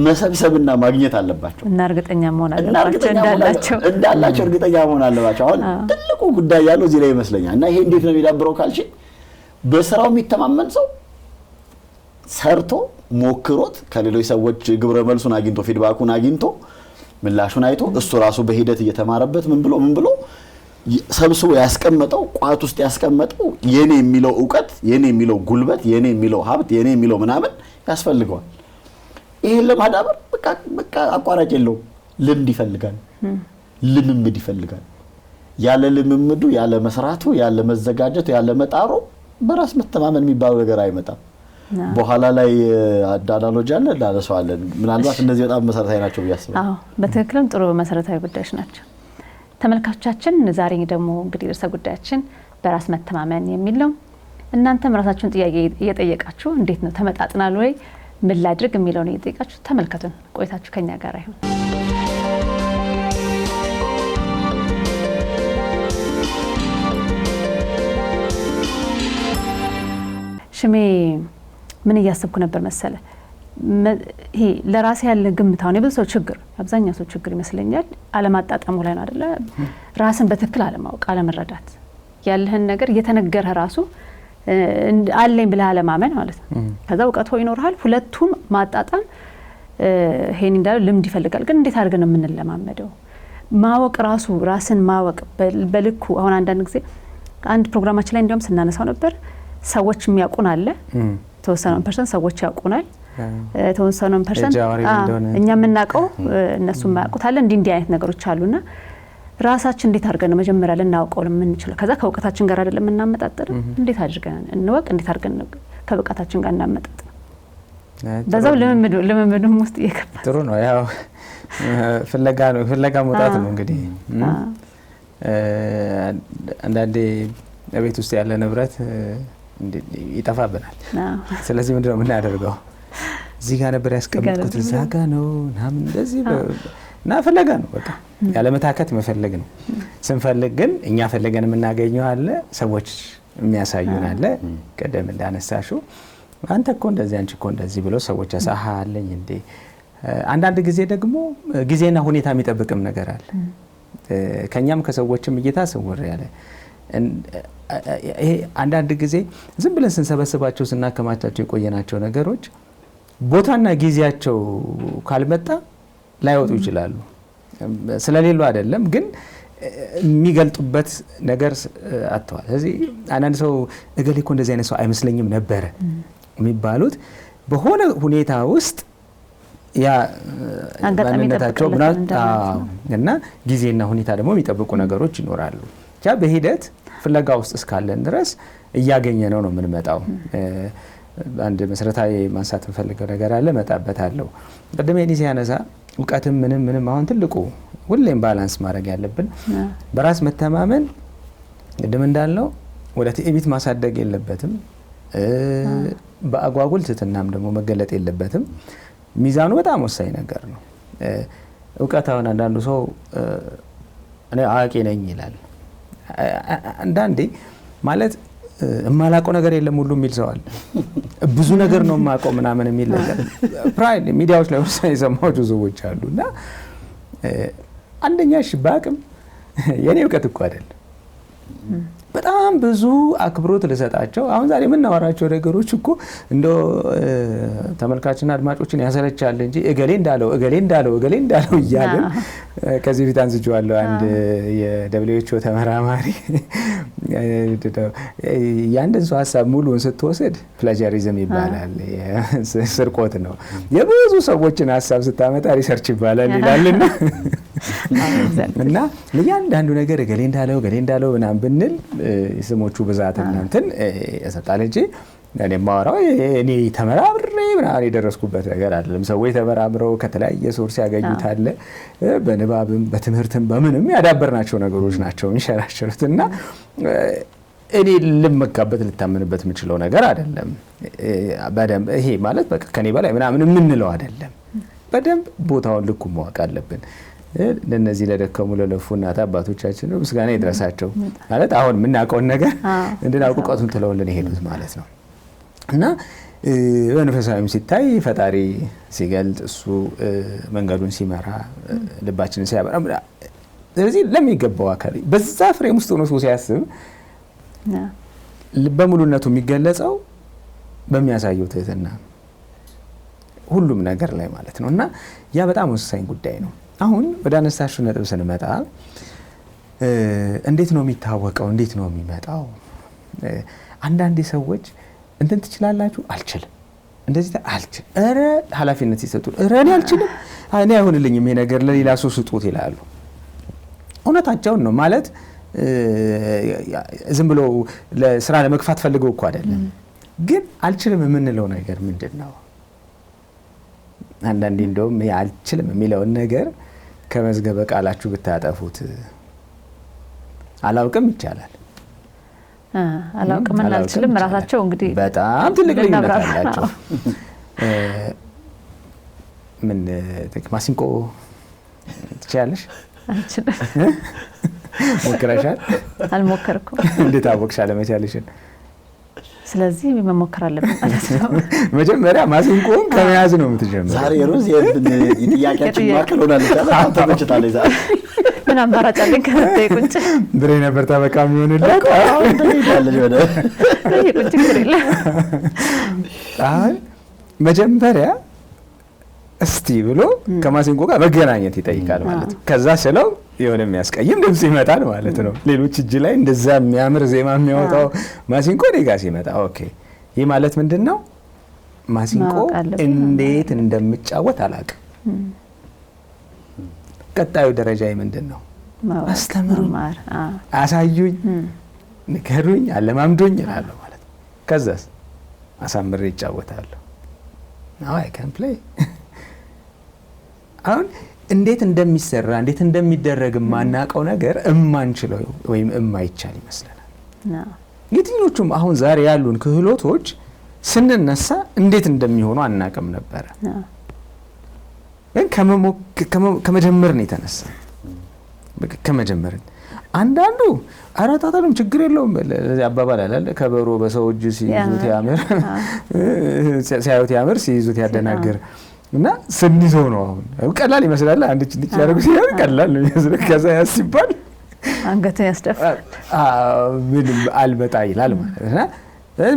መሰብሰብና ማግኘት አለባቸው እና እርግጠኛ መሆን አለባቸው እንዳላቸው እርግጠኛ መሆን አለባቸው። አሁን ትልቁ ጉዳይ ያለው እዚህ ላይ ይመስለኛል። እና ይሄ እንዴት ነው የሚዳብረው ካልሽ በስራው የሚተማመን ሰው ሰርቶ ሞክሮት ከሌሎች ሰዎች ግብረ መልሱን አግኝቶ ፊድባኩን አግኝቶ ምላሹን አይቶ እሱ ራሱ በሂደት እየተማረበት ምን ብሎ ሰብስቦ ያስቀመጠው ቋት ውስጥ ያስቀመጠው የኔ የሚለው ዕውቀት የኔ የሚለው ጉልበት የኔ የሚለው ሀብት የኔ የሚለው ምናምን ያስፈልገዋል። ይሄን ለማዳበር በቃ አቋራጭ የለውም። ልምድ ይፈልጋል፣ ልምምድ ይፈልጋል። ያለ ልምምዱ ያለ መስራቱ ያለ መዘጋጀቱ ያለ መጣሩ በራስ መተማመን የሚባለው ነገር አይመጣም። በኋላ ላይ አዳዳሎጅ አለ ዳለሰዋለን። ምናልባት እነዚህ በጣም መሰረታዊ ናቸው ብያስባለሁ። አዎ በትክክልም ጥሩ መሰረታዊ ጉዳዮች ናቸው። ተመልካቾቻችን ዛሬ ደግሞ እንግዲህ ርዕሰ ጉዳያችን በራስ መተማመን የሚል ነው። እናንተም ራሳችሁን ጥያቄ እየጠየቃችሁ እንዴት ነው ተመጣጥናል ወይ ምን ላድርግ የሚለውን እየጠየቃችሁ ተመልከቱን። ቆይታችሁ ከኛ ጋር ይሁን። ሽሜ ምን እያሰብኩ ነበር መሰለ? ይሄ ለራሴ ያለ ግምታውን የብዙ ሰው ችግር አብዛኛው ሰው ችግር ይመስለኛል አለማጣጣሙ ላይ ነው አይደለ? ራስን በትክክል አለማወቅ፣ አለመረዳት ያለህን ነገር እየተነገረ ራሱ አለኝ ብለህ አለማመን ማለት ነው። ከዛ እውቀት ሆይ ይኖርሃል። ሁለቱም ማጣጣም ይሄን እንዳለው ልምድ ይፈልጋል። ግን እንዴት አድርገን ነው የምንለማመደው? ማወቅ ራሱ ራስን ማወቅ በልኩ። አሁን አንዳንድ ጊዜ አንድ ፕሮግራማችን ላይ እንዲያውም ስናነሳው ነበር ሰዎች የሚያውቁን አለ ተወሰነውን ፐርሰንት ሰዎች ያውቁናል፣ ተወሰነውን ፐርሰንት እኛ የምናውቀው እነሱ የማያውቁት አለ። እንዲህ አይነት ነገሮች አሉና ራሳችን እንዴት አድርገን ነው መጀመሪያ ልናውቀው የምንችለው? ከዛ ከእውቀታችን ጋር አይደለም እናመጣጥረው። እንዴት አድርገን እንወቅ? እንዴት አድርገን ነው ከእውቀታችን ጋር እናመጣጥረው? በዛው ልምምዱም ውስጥ እየገባ ጥሩ ነው። ያው ፍለጋ መውጣት ነው እንግዲህ። አንዳንዴ ቤት ውስጥ ያለ ንብረት ይጠፋብናል። ስለዚህ ምንድነው የምናደርገው? እዚህ ጋር ነበር ያስቀመጥኩት እዛ ጋር ነው ምናምን እንደዚህ እና ፈለጋ ነው በቃ ያለመታከት መፈለግ ነው። ስንፈልግ ግን እኛ ፈለገን የምናገኘው አለ፣ ሰዎች የሚያሳዩን አለ። ቀደም እንዳነሳሹ አንተ እኮ እንደዚህ አንቺ እኮ እንደዚህ ብሎ ሰዎች ያሳሃለኝ እንዴ። አንዳንድ ጊዜ ደግሞ ጊዜና ሁኔታ የሚጠብቅም ነገር አለ። ከኛም ከሰዎችም እይታ ስውር ያለ ይሄ አንዳንድ ጊዜ ዝም ብለን ስንሰበስባቸው ስናከማቻቸው የቆየናቸው ነገሮች ቦታና ጊዜያቸው ካልመጣ ላይወጡ ይችላሉ። ስለሌሉ አይደለም ግን የሚገልጡበት ነገር አጥተዋል። ስለዚህ አንዳንድ ሰው እገሌ እኮ እንደዚህ አይነት ሰው አይመስለኝም ነበረ የሚባሉት በሆነ ሁኔታ ውስጥ ያ ማንነታቸው እና ጊዜና ሁኔታ ደግሞ የሚጠብቁ ነገሮች ይኖራሉ። ያ በሂደት ፍለጋ ውስጥ እስካለን ድረስ እያገኘ ነው የምንመጣው። አንድ መሰረታዊ ማንሳት የምፈልገው ነገር አለ፣ መጣበታለሁ። ቅድም የኔ ሲያነሳ እውቀትም ምንም አሁን ትልቁ ሁሌም ባላንስ ማድረግ ያለብን በራስ መተማመን ቅድም እንዳልነው ወደ ትዕቢት ማሳደግ የለበትም። በአጓጉል ትትናም ደግሞ መገለጥ የለበትም። ሚዛኑ በጣም ወሳኝ ነገር ነው። እውቀት አሁን አንዳንዱ ሰው እኔ አዋቂ ነኝ ይላል። አንዳንዴ ማለት እማላውቀው ነገር የለም ሁሉ የሚል ሰው አለ። ብዙ ነገር ነው የማውቀው ምናምን የሚል ነገር ፕራይድ ሚዲያዎች ላይ ወሳኝ የሰማችሁ ሰዎች አሉ። እና አንደኛ እሺ በአቅም የኔ እውቀት እኮ አይደለም በጣም ብዙ አክብሮት ልሰጣቸው አሁን ዛሬ የምናወራቸው ነገሮች እኮ እንደ ተመልካችና አድማጮችን ያሰለቻል እንጂ እገሌ እንዳለው እያልን ከዚህ ፊት አንስቼዋለሁ። አንድ የደብሊውኤችኦ ተመራማሪ ያንድን ሰው ሀሳብ ሙሉውን ስትወስድ ፕላጃሪዝም ይባላል፣ ስርቆት ነው። የብዙ ሰዎችን ሀሳብ ስታመጣ ሪሰርች ይባላል ይላልና እና ለእያንዳንዱ ነገር እገሌ እንዳለው ምናምን ብንል የስሞቹ ብዛት እናንተን ያሰጣል እንጂ እኔ የማወራው እኔ ተመራምሬ ምናምን የደረስኩበት ነገር አይደለም። ሰዎች ተመራምረው ከተለያየ ሶርስ ያገኙት አለ። በንባብም በትምህርትም በምንም ያዳበርናቸው ነገሮች ናቸው የሚንሸራሸሩት እና እኔ ልመካበት ልታመንበት የምችለው ነገር አይደለም። በደንብ ይሄ ማለት በቃ ከኔ በላይ ምናምን የምንለው አይደለም። በደንብ ቦታውን ልኩ ማወቅ አለብን። ለነዚህ ለደከሙ ለለፉ እናት አባቶቻችን ምስጋና ይድረሳቸው ማለት አሁን የምናውቀውን ነገር እንድናውቅ እውቀቱን ትለውልን የሄዱት ማለት ነው። እና በመንፈሳዊም ሲታይ ፈጣሪ ሲገልጥ እሱ መንገዱን ሲመራ ልባችንን ሲያበራ ስለዚህ ለሚገባው አካል በዛ ፍሬም ውስጥ ሆኖ ሲያስብ በሙሉነቱ የሚገለጸው በሚያሳየው ትህትና ሁሉም ነገር ላይ ማለት ነው። እና ያ በጣም ወሳኝ ጉዳይ ነው። አሁን ወደ አነሳሹ ነጥብ ስንመጣ እንዴት ነው የሚታወቀው? እንዴት ነው የሚመጣው? አንዳንድ ሰዎች እንትን ትችላላችሁ፣ አልችልም፣ እንደዚህ አልችልም፣ ኧረ ኃላፊነት ሲሰጡ ኧረ እኔ አልችልም፣ እኔ አይሆንልኝም ይሄ ነገር ለሌላ ሰው ስጡት ይላሉ። እውነታቸውን ነው ማለት ዝም ብሎ ለስራ ለመግፋት ፈልገው እኮ አይደለም። ግን አልችልም የምንለው ነገር ምንድን ነው? አንዳንዴ እንደውም አልችልም የሚለውን ነገር ከመዝገበ ቃላችሁ ብታጠፉት አላውቅም ይቻላል። አላውቅም እና አልችልም ራሳቸው እንግዲህ በጣም ትልቅ ልዩነት አላቸው። ምን ማሲንቆ ትችያለሽ? አልችልም። ሞክረሻል? አልሞከርኩም። እንዴት አወቅሽ አለመቻልሽን? ስለዚህ መሞከር አለብን ማለት ነው። መጀመሪያ ማሲንቆን ከመያዝ ነው የምትጀምረው። ዛሬ ሩዝ የጥያቄያችን ማዕከል ሆናለች። ተመችታለች ዛሬ ምን አማራጭ አለኝ? ከመጣይ ቁጭ ብሬ ነበር ተበቃ የሚሆንላት። አሁን ትሄዳለች ወደ ቁጭ ግሬላ። አሁን መጀመሪያ እስቲ ብሎ ከማሲንቆ ጋር መገናኘት ይጠይቃል ማለት ነው። ከዛ ስለው የሆነ የሚያስቀይም ድምጽ ይመጣል ማለት ነው። ሌሎች እጅ ላይ እንደዛ የሚያምር ዜማ የሚያወጣው ማሲንቆ ኔጋ ሲመጣ ኦኬ፣ ይህ ማለት ምንድነው? ማሲንቆ እንዴት እንደምጫወት አላውቅም። ቀጣዩ ደረጃ ምንድነው? አስተምሩኝ፣ አሳዩኝ፣ ንገሩኝ፣ አለማምዱኝ እላለሁ ማለት ነው። ከዛስ አሳምሬ ይጫወታለሁ። now I can play። አሁን እንዴት እንደሚሰራ እንዴት እንደሚደረግ ማናቀው ነገር እማንችለው ወይም እማይቻል ይመስለናል። የትኞቹም አሁን ዛሬ ያሉን ክህሎቶች ስንነሳ እንዴት እንደሚሆኑ አናውቅም ነበር። ግን ከመጀመር ነው የተነሳ ከመጀመር አንዳንዱ አራጣጣንም ችግር የለውም አባባል አለ ከበሮ በሰው እጅ ሲይዙት ያምር ሲያዩት ያምር ሲይዙት ያደናግር እና ስንይዘው ነው አሁን ቀላል ይመስላል አንድ ልጅ ያደርጉ ሲያር ቀላል ነው ይመስላል ከዛ ያስባል አንገተ ያስደፋል ምንም አልበጣ ይላል ማለት እና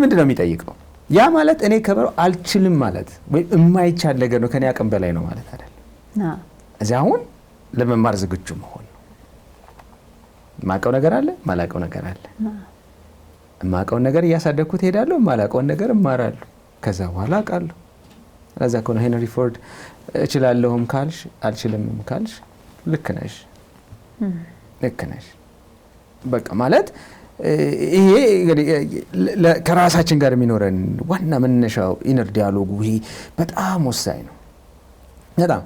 ምንድነው የሚጠይቀው ያ ማለት እኔ ከበሮ አልችልም ማለት ወይ የማይቻል ነገር ነው ከኔ አቅም በላይ ነው ማለት አይደል እዛውን ለመማር ዝግጁ መሆን ማቀው ነገር አለ ማላቀው ነገር አለ ማቀው ነገር ያሳደኩት ሄዳለሁ ማላቀው ነገር እማራለሁ ከዛ በኋላ አቃለሁ ለዛ ኮነ ሄንሪ ፎርድ እችላለሁም ካልሽ አልችልምም ካልሽ ልክ ነሽ በቃ ማለት ይሄ ከራሳችን ጋር የሚኖረን ዋና መነሻው ኢነር ዲያሎጉ ይሄ በጣም ወሳኝ ነው በጣም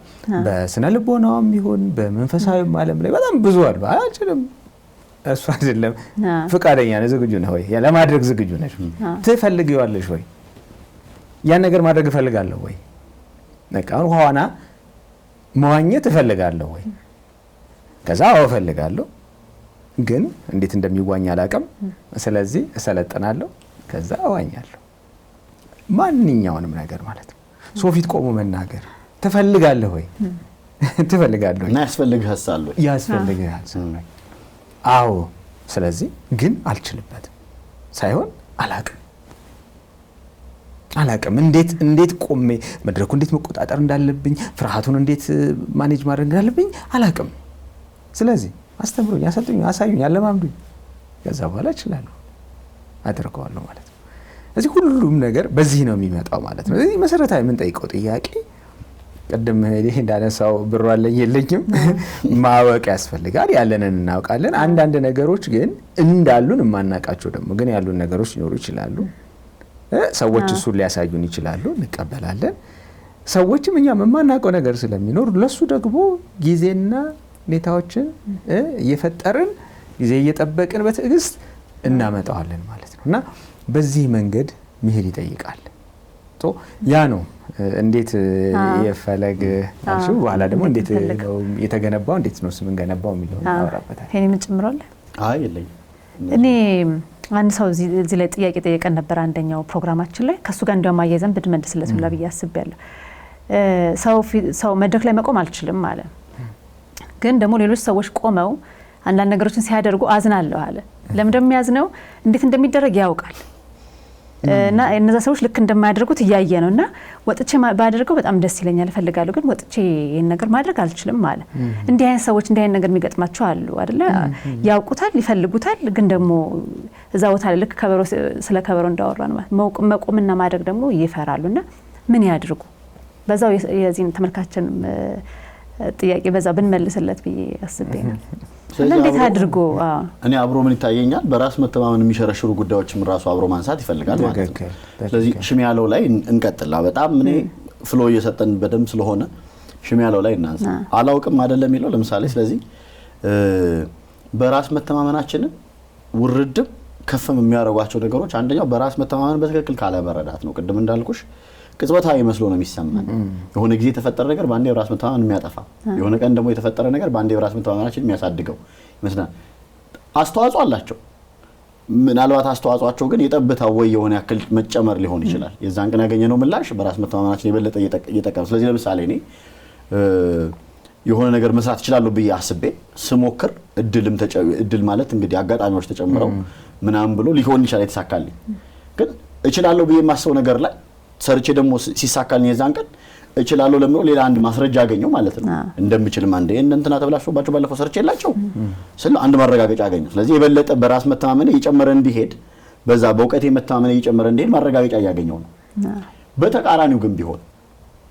በስነ ልቦናውም ይሁን በመንፈሳዊም ዓለም ላይ በጣም ብዙ አለ አልችልም እሱ አይደለም ፍቃደኛ ነህ ዝግጁ ነህ ወይ ለማድረግ ዝግጁ ነሽ ትፈልጊዋለሽ ወይ ያን ነገር ማድረግ እፈልጋለሁ ወይ ነቃውን ሆና መዋኘት እፈልጋለሁ ወይ ከዛ እፈልጋለሁ ግን እንዴት እንደሚዋኝ አላውቅም ስለዚህ እሰለጥናለሁ ከዛ እዋኛለሁ ማንኛውንም ነገር ማለት ነው ሶፊት ቆሞ መናገር ትፈልጋለህ ወይ ትፈልጋለህ ወይ ያስፈልግሃል ወይ ያስፈልግሃል አዎ ስለዚህ ግን አልችልበትም ሳይሆን አላውቅም እንዴት ቆሜ መድረኩ እንዴት መቆጣጠር እንዳለብኝ ፍርሃቱን እንዴት ማኔጅ ማድረግ እንዳለብኝ አላውቅም ስለዚህ አስተምሩኝ አሳዩኝ ያለማምዱኝ ከዛ በኋላ እችላለሁ አደርገዋለሁ ማለት ነው እዚህ ሁሉም ነገር በዚህ ነው የሚመጣው ማለት ነው እዚህ መሰረታዊ ምን ጠይቀው ጥያቄ ቀደም ይሄ እንዳነሳው ብሩ አለኝ የለኝም ማወቅ ያስፈልጋል ያለንን እናውቃለን አንዳንድ ነገሮች ግን እንዳሉን ማናቃቸው ደግሞ ግን ያሉን ነገሮች ሊኖሩ ይችላሉ ሰዎች እሱ ሊያሳዩን ይችላሉ እንቀበላለን ሰዎችም እኛ ማናቀው ነገር ስለሚኖር ለሱ ደግሞ ጊዜና ሁኔታዎችን እየፈጠርን ጊዜ እየጠበቅን በትዕግስት እናመጣዋለን ማለት ነውና በዚህ መንገድ መሄድ ይጠይቃል ያ ነው እንዴት የፈለግ አልሹ በኋላ ደግሞ እንዴት ነው የተገነባው እንዴት ነው ስምን ገነባው የሚለው አወራበታል እኔ ምን ጨምራለሁ አይ የለኝ እኔ አንድ ሰው እዚህ ላይ ጥያቄ ጠየቀን ነበር አንደኛው ፕሮግራማችን ላይ ከሱ ጋር እንደውም አያይዘን ብድመልስለት ብላ በያስብያለሁ ሰው መድረክ ላይ መቆም አልችልም ማለት ግን ደግሞ ሌሎች ሰዎች ቆመው አንዳንድ ነገሮችን ሲያደርጉ አዝናለሁ አለ ለምን እንደሚያዝነው እንዴት እንደሚደረግ ያውቃል እና እነዛ ሰዎች ልክ እንደማያደርጉት እያየ ነውና ወጥቼ ባደርገው በጣም ደስ ይለኛል እፈልጋለሁ ግን ወጥቼ ይሄን ነገር ማድረግ አልችልም ማለት እንዲህ አይነት ሰዎች እንዲህ አይነት ነገር የሚገጥማቸው አሉ አይደለ ያውቁታል ይፈልጉታል ግን ደግሞ እዛ ቦታ ላይ ልክ ከበሮ ስለ ከበሮ እንዳወራን ማለት መቆምና ማድረግ ደግሞ ይፈራሉና ምን ያድርጉ በዛው የዚህን ተመልካችን ጥያቄ በዛ ብንመልስለት ብዬ አስቤና እንዴት አድርጎ እኔ አብሮ ምን ይታየኛል በራስ መተማመን የሚሸረሽሩ ጉዳዮችም ራሱ አብሮ ማንሳት ይፈልጋል ማለት ነው ስለዚህ ሽሚያለው ላይ እንቀጥላ በጣም እኔ ፍሎ እየሰጠን በደም ስለሆነ ሽሚያለው ላይ እናንሳ አላውቅም አይደለም የሚለው ለምሳሌ ስለዚህ በራስ መተማመናችንን ውርድም ከፍም የሚያደርጓቸው ነገሮች አንደኛው በራስ መተማመን በትክክል ካለመረዳት ነው ቅድም እንዳልኩሽ ቅጽበታዊ መስሎ ነው የሚሰማን የሆነ ጊዜ የተፈጠረ ነገር ባንዴ በራስ መተማመን የሚያጠፋ የሆነ ቀን ደግሞ የተፈጠረ ነገር ባንዴ በራስ መተማመናችን የሚያሳድገው ይመስላል አስተዋጽኦ አላቸው ምናልባት አስተዋጽኦአቸው ግን የጠብታ ወይ የሆነ ያክል መጨመር ሊሆን ይችላል የዛን ቀን ያገኘነው ምላሽ በራስ መተማመናችን የበለጠ እየጠቀመ ስለዚህ ለምሳሌ እኔ የሆነ ነገር መስራት ይችላል ብዬ አስቤ ስሞክር እድል ማለት እንግዲህ አጋጣሚዎች ተጨምረው ምናምን ብሎ ሊሆን ይችላል የተሳካልኝ ግን እችላለሁ ብዬ የማስበው ነገር ላይ ሰርቼ ደግሞ ሲሳካልኝ የዛን ቀን እችላለሁ ለምሮ ሌላ አንድ ማስረጃ አገኘው ማለት ነው እንደምችልም አንዴ እንትና ተብላሽባቸው ባለፈው ሰርቼላቸው ስለ አንድ ማረጋገጫ አገኘው ስለዚህ የበለጠ በራስ መተማመን እየጨመረ እንዲሄድ በዛ በእውቀቴ መተማመን እየጨመረ እንዲሄድ ማረጋገጫ ያገኘው ነው በተቃራኒው ግን ቢሆን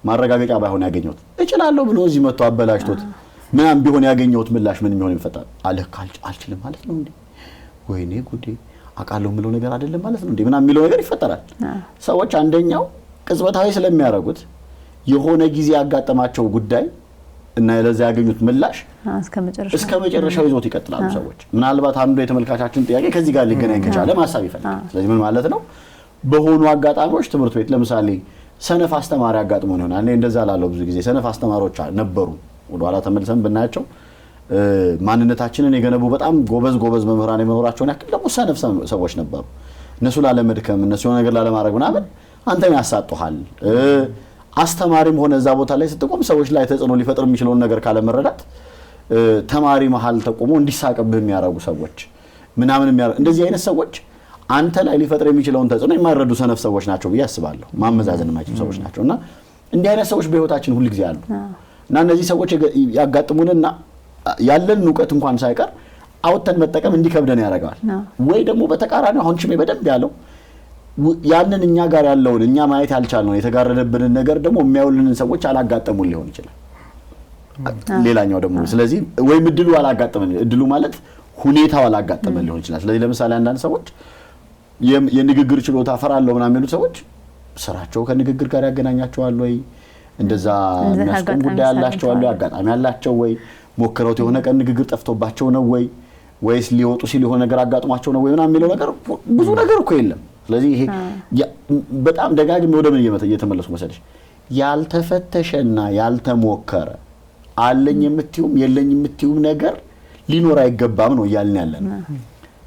ማረጋገጫ ባይሆን ያገኘው እችላለሁ ብሎ እዚህ መጥቶ አበላሽቶት ምናም ቢሆን ያገኘው ምላሽ ምን የሚሆን ይፈታል አልችልም ማለት ነው እንዴ ወይኔ ጉዴ አቃለው ምለው ነገር አይደለም ማለት ነው እንዴ ምናም የሚለው ነገር ይፈጠራል ሰዎች አንደኛው ቅጽበታዊ ስለሚያረጉት የሆነ ጊዜ ያጋጠማቸው ጉዳይ እና ለዛ ያገኙት ምላሽ እስከ መጨረሻው ይዞት ይቀጥላሉ ሰዎች። ምናልባት አንዱ የተመልካቻችን ጥያቄ ከዚህ ጋር ሊገናኝ ከቻለ ማሳብ ይፈልጋል። ስለዚህ ምን ማለት ነው? በሆኑ አጋጣሚዎች ትምህርት ቤት ለምሳሌ ሰነፍ አስተማሪ አጋጥሞ ነው። እኔ እንደዛ ላለው ብዙ ጊዜ ሰነፍ አስተማሪዎች ነበሩ። ወደ ኋላ ተመልሰን ብናያቸው ማንነታችንን የገነቡ በጣም ጎበዝ መምህራን የመኖራቸውን ያክል ደግሞ ሰነፍ ሰዎች ነበሩ። እነሱ ላለመድከም እነሱ ነገር ላለማድረግ ምናምን አንተም ያሳጡሃል። አስተማሪም ሆነ እዛ ቦታ ላይ ስትቆም ሰዎች ላይ ተጽዕኖ ሊፈጥር የሚችለውን ነገር ካለ መረዳት ተማሪ መሀል ተቆሞ እንዲሳቀብህ የሚያረጉ ሰዎች ምናምን እንደዚህ አይነት ሰዎች አንተ ላይ ሊፈጥር የሚችለውን ተጽዕኖ የማይረዱ ሰነፍ ሰዎች ናቸው ብዬ አስባለሁ። ማመዛዘን የማይችሉ ሰዎች ናቸው እና እንዲህ አይነት ሰዎች በህይወታችን ሁሉ ጊዜ አሉ እና እነዚህ ሰዎች ያጋጥሙንና ያለን ዕውቀት እንኳን ሳይቀር አውጥተን መጠቀም እንዲከብደን ያደርጋል። ወይ ደግሞ በተቃራኒው አሁን ችሜ በደንብ ያለው ያንን እኛ ጋር ያለውን እኛ ማየት ያልቻልነው የተጋረደብንን ነገር ደግሞ የሚያዩልንን ሰዎች አላጋጠሙን ሊሆን ይችላል። ሌላኛው ደግሞ ስለዚህ ወይም እድሉ አላጋጠመን፣ እድሉ ማለት ሁኔታው አላጋጠመን ሊሆን ይችላል። ስለዚህ ለምሳሌ አንዳንድ ሰዎች የንግግር ችሎታ ፈራለው ምናምን የሚሉት ሰዎች ስራቸው ከንግግር ጋር ያገናኛቸዋል ወይ እንደዛ የሚያስቆም ጉዳይ ያላቸው አለ አጋጣሚ ያላቸው ወይ ሞክረውት የሆነ ቀን ንግግር ጠፍቶባቸው ነው ወይስ ሊወጡ ሲል የሆነ ነገር አጋጥሟቸው ነው ወይ ምናምን የሚለው ነገር ብዙ ነገር እኮ የለም። ስለዚህ ይሄ በጣም ደጋግሜ ወደ ምን እየተመለሱ መሰለሽ ያልተፈተሸና ያልተሞከረ አለኝ የምትዩም የለኝ የምትዩም ነገር ሊኖር አይገባም ነው እያልን ያለን።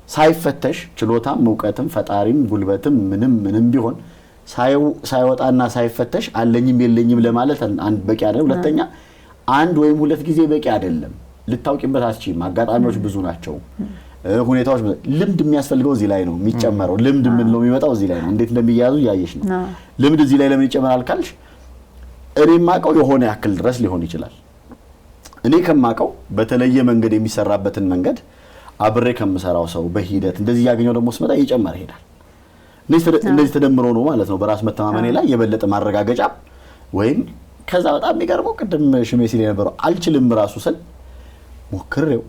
ሳይፈተሽ ችሎታም ዕውቀትም ፈጣሪም ጉልበትም ምንም ቢሆን ሳይወጣና ሳይፈተሽ አለኝም የለኝም ለማለት አንድ በቂ አይደለም። ሁለተኛ አንድ ወይም ሁለት ጊዜ በቂ አይደለም። ልታውቂበት አትችይም። አጋጣሚዎች ብዙ ናቸው። ሁኔታዎች ልምድ የሚያስፈልገው እዚህ ላይ ነው የሚጨመረው። ልምድ ምን ነው የሚመጣው እዚህ ላይ ነው። እንዴት እንደሚያዙ ያየሽ ነው። ልምድ እዚህ ላይ ለምን ይጨመራል ካልሽ እኔ ማቀው የሆነ ያክል ድረስ ሊሆን ይችላል። እኔ ከማቀው በተለየ መንገድ የሚሰራበትን መንገድ አብሬ ከምሰራው ሰው በሂደት እንደዚህ ያገኘው ደግሞ ስመጣ እየጨመረ ይሄዳል። እንደዚህ ተደምሮ ነው ማለት ነው በራስ መተማመኔ ላይ የበለጠ ማረጋገጫ ወይም ከዛ በጣም የሚገርመው ቅድም ሽሜ ሲል የነበረው አልችልም ራሱ ስል ሞክሬው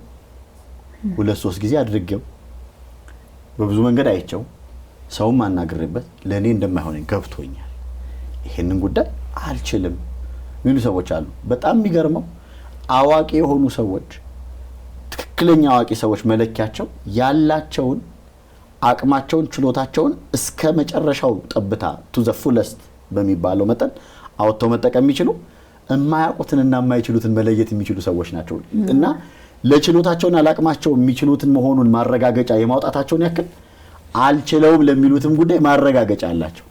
2-3 ጊዜ አድርጌው በብዙ መንገድ አይቼው ሰውም አናግሬበት ለኔ እንደማይሆነኝ ገብቶኛል። ይሄንን ጉዳይ አልችልም የሚሉ ሰዎች አሉ። በጣም የሚገርመው አዋቂ የሆኑ ሰዎች ትክክለኛ አዋቂ ሰዎች መለኪያቸው ያላቸውን አቅማቸውን ችሎታቸውን እስከ መጨረሻው ጠብታ to the fullest በሚባለው መጠን አውጥተው መጠቀም የሚችሉ የማያውቁትንና የማይችሉትን መለየት የሚችሉ ሰዎች ናቸው እና ለችሎታቸውና ለአቅማቸው የሚችሉትን መሆኑን ማረጋገጫ የማውጣታቸውን ያክል አልችለውም ለሚሉትም ጉዳይ ማረጋገጫ አላቸው።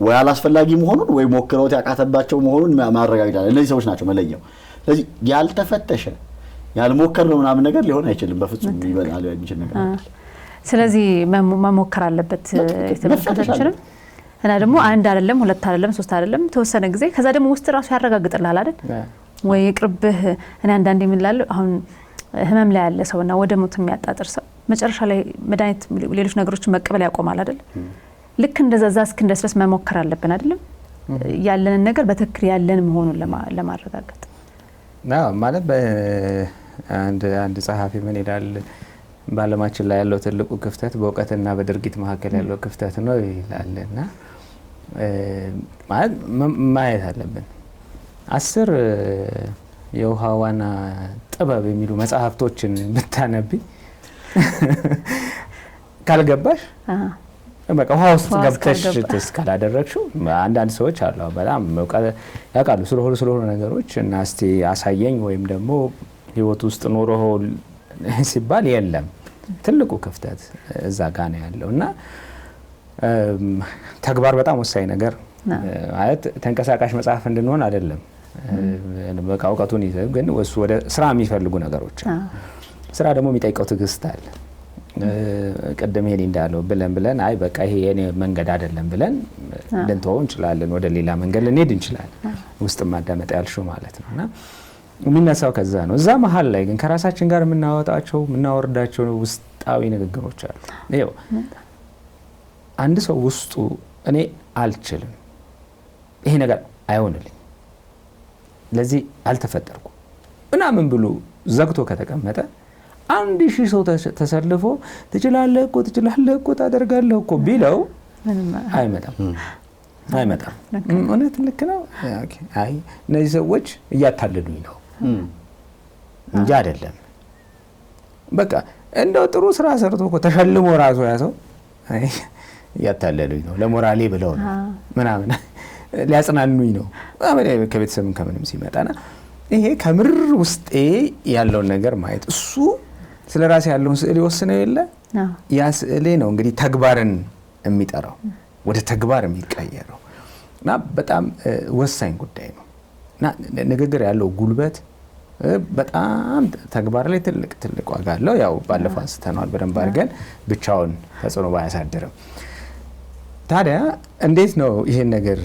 ወይ አላስፈላጊ መሆኑን ወይ ሞክረውት ያቃተባቸው መሆኑን ማረጋገጫ አለ። እነዚህ ሰዎች ናቸው መለያው። ስለዚህ ያልተፈተሸ ያልሞከርነው ምናምን ነገር ሊሆን አይችልም በፍጹም ይበላል የሚችል ነገር። ስለዚህ መሞከር አለበት የተመለከታችንም እና ደግሞ አንድ አይደለም ሁለት አይደለም ሶስት አይደለም ተወሰነ ጊዜ ከዛ ደግሞ ውስጥ ራሱ ያረጋግጥልሃል አይደል ወይ ይቅርብህ። እኔ አንዳንዴ ምን እላለሁ አሁን ህመም ላይ ያለ ሰውና ወደ ሞት የሚያጣጥር ሰው መጨረሻ ላይ መድኃኒት ሌሎች ነገሮችን መቀበል ያቆማል አይደል? ልክ እንደዛ እስክንደርስ መሞከር አለብን አይደለም? ያለንን ነገር በትክክል ያለን መሆኑን ለማረጋገጥ ማለት አንድ ጸሐፊ ምን ይላል በዓለማችን ላይ ያለው ትልቁ ክፍተት በእውቀትና በድርጊት መካከል ያለው ክፍተት ነው ይላልና ማለት ማየት አለብን። 10 የውሃ ዋና ጥበብ የሚሉ መጽሐፍቶችን ብታነቢ ካልገባሽ በቃ ውሃ ውስጥ ገብተሽ እስካላደረግሽው አንዳንድ ሰዎች አሉ በጣም ያውቃሉ ስለሆነ ነገሮች እና እስቲ አሳየኝ ወይም ደግሞ ህይወት ውስጥ ኖሮ ሲባል የለም። ትልቁ ክፍተት እዛ ጋር ነው ያለው እና ተግባር በጣም ወሳኝ ነገር ማለት ተንቀሳቃሽ መጽሐፍ እንድንሆን አይደለም። በቃ እውቀቱን ይዘው ግን እሱ ወደ ስራ የሚፈልጉ ነገሮች ስራ ደግሞ የሚጠይቀው ትዕግስት አለ። ቀደም ሄሊ እንዳለው ብለን አይ በቃ ይሄ የኔ መንገድ አይደለም ብለን ልንተው እንችላለን። ወደ ሌላ መንገድ ልንሄድ እንችላለን። ውስጥ ማዳመጥ ያልሽው ማለት ነውና የሚነሳው ከዛ ነው። እዛ መሀል ላይ ግን ከራሳችን ጋር የምናወርዳቸው ውስጣዊ ንግግሮች አሉ። ይኸው አንድ ሰው ውስጡ እኔ አልችልም፣ ይሄ ነገር አይሆንልኝ፣ ለዚህ አልተፈጠርኩም ምናምን ብሎ ዘግቶ ከተቀመጠ 1000 ሰው ተሰልፎ ትችላለህ እኮ ታደርጋለህ እኮ ቢለው አይመጣም። አይመጣም። እውነት ልክ ነው። አይ እነዚህ ሰዎች እያታለሉኝ ነው እንጂ አይደለም። በቃ እንደው ጥሩ ስራ ሰርቶ እኮ ተሸልሞ ራሱ ያ ሰው አይ እያታለሉኝ ነው ለሞራሌ ብለው ነው ምናምን ሊያጽናኑኝ ነው ከቤተሰብም ከምንም ሲመጣና ይሄ ከምር ውስጤ ያለውን ነገር ማየት እሱ ስለ ራሴ ያለውን ስዕል ይወስነው የለ ያ ስዕሌ ነው እንግዲህ ተግባርን የሚጠራው ወደ ተግባር የሚቀየረው እና በጣም ወሳኝ ጉዳይ ነው እና ንግግር ያለው ጉልበት በጣም ተግባር ላይ ትልቅ ዋጋ አለው። ያው ባለፈው አንስተናል በደንብ አድርገን ብቻውን ተጽዕኖ ባያሳድርም ታዲያ እንዴት ነው ይሄን ነገር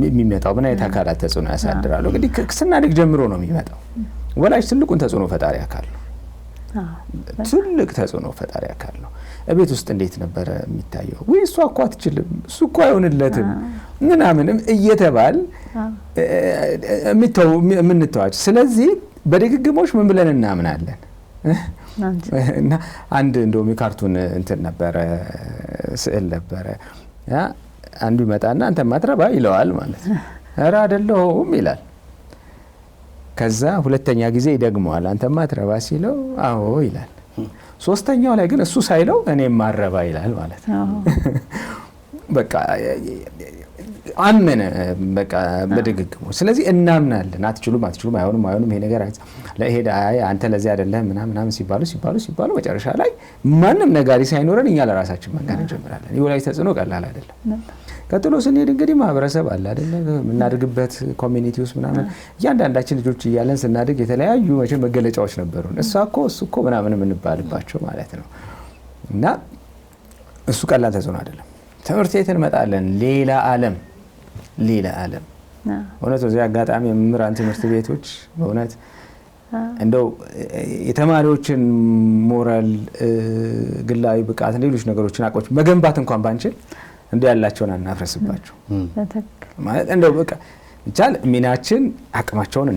የሚመጣው? ምን አይነት አካላት ተጽዕኖ ያሳድራሉ? እንግዲህ ስናድግ ጀምሮ ነው የሚመጣው። ወላጅ ትልቁን ተጽዕኖ ፈጣሪ አካል ነው። ትልቅ ተጽዕኖ ፈጣሪ አካል ነው። እቤት ውስጥ እንዴት ነበረ የሚታየው? ወይ እሷ እኮ አትችልም፣ እሱ እኮ አይሆንለትም ምናምንም እየተባል የምንተዋቸው። ስለዚህ በድግግሞች ምን ብለን እናምናለን? እና አንድ እንደውም የካርቱን እንትን ነበረ ስዕል ነበረ አንዱ ይመጣና አንተ ማትረባ ይለዋል ማለት ነው። ኧረ አይደለሁም ይላል። ከዛ ሁለተኛ ጊዜ ይደግመዋል። አንተ ማትረባ ሲለው አዎ ይላል። ሶስተኛው ላይ ግን እሱ ሳይለው እኔ ማረባ ይላል ማለት ነው። በቃ አመነ በቃ በድግግሞች። ስለዚህ እናምናለን። አትችሉም አይሆንም ይሄ ነገር ለሄዳ አንተ ለዚህ አይደለም ምናምን ሲባሉ መጨረሻ ላይ ማንም ነጋሪ ሳይኖረን እኛ ለራሳችን መንገር እንጀምራለን። የወላጅ ተጽዕኖ ቀላል አይደለም። ቀጥሎ ስንሄድ እንግዲህ ማህበረሰብ አለ አይደለ? የምናድግበት ኮሚኒቲ ውስጥ ምናምን እያንዳንዳችን ልጆች እያለን ስናድግ የተለያዩ መገለጫዎች ነበሩን። እሱ እኮ ምናምን የምንባልባቸው ማለት ነው። እና እሱ ቀላል ተጽዕኖ አይደለም። ትምህርት ቤት እንመጣለን። ሌላ ዓለም እውነት በዚህ አጋጣሚ የመምህራን ትምህርት ቤቶች በእውነት እንደው የተማሪዎችን ሞራል፣ ግላዊ ብቃት፣ ሌሎች ነገሮችን አቆች መገንባት እንኳን ባንችል እንደ ያላቸውን አናፍረስባቸው ማለት እንደው በቃ ይቻል ሚናችን አቅማቸውን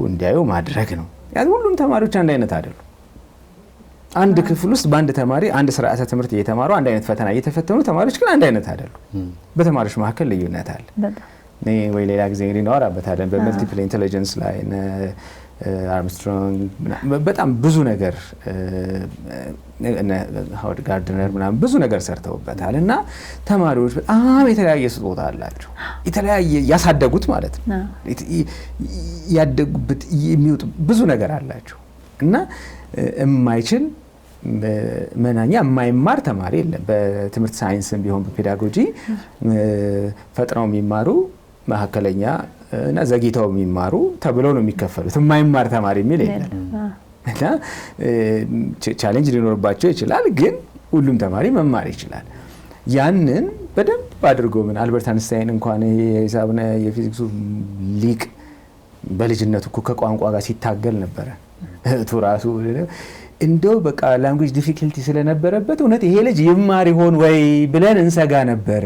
እንዲያዩ ማድረግ ነው። ያ ሁሉም ተማሪዎች አንድ አይነት አይደሉም። አንድ ክፍል ውስጥ በአንድ ተማሪ አንድ ስርዓተ ትምህርት እየተማሩ አንድ አይነት ፈተና እየተፈተኑ ተማሪዎች ግን አንድ አይነት አይደሉም። በተማሪዎች መካከል ልዩነት አለ። ወይ ሌላ ጊዜ እንግዲህ እናወራበታለን በመልቲፕል ኢንተለጀንስ ላይ አርምስትሮንግ በጣም ብዙ ነገር ሃዋርድ ጋርድነር ምናምን ብዙ ነገር ሰርተውበታል። እና ተማሪዎች በጣም የተለያየ ስጦታ አላቸው። የተለያየ ያሳደጉት ማለት ነው ያደጉበት የሚወጡ ብዙ ነገር አላቸው። እና የማይችል መናኛ የማይማር ተማሪ የለም። በትምህርት ሳይንስም ቢሆን በፔዳጎጂ ፈጥነው የሚማሩ መካከለኛ እና ዘግይተው የሚማሩ ተብለው ነው የሚከፈሉት። የማይማር ተማሪ የሚል የለም። እና ቻሌንጅ ሊኖርባቸው ይችላል፣ ግን ሁሉም ተማሪ መማር ይችላል። ያንን በደንብ አድርጎ አልበርት አንስታይን እንኳን የሂሳብና የፊዚክሱ ሊቅ በልጅነቱ እኮ ከቋንቋ ጋር ሲታገል ነበረ። እህቱ ራሱ እንደው በቃ ላንጉዌጅ ዲፊካልቲ ስለነበረበት እውነት ይሄ ልጅ ይማር ይሆን ወይ ብለን እንሰጋ ነበር።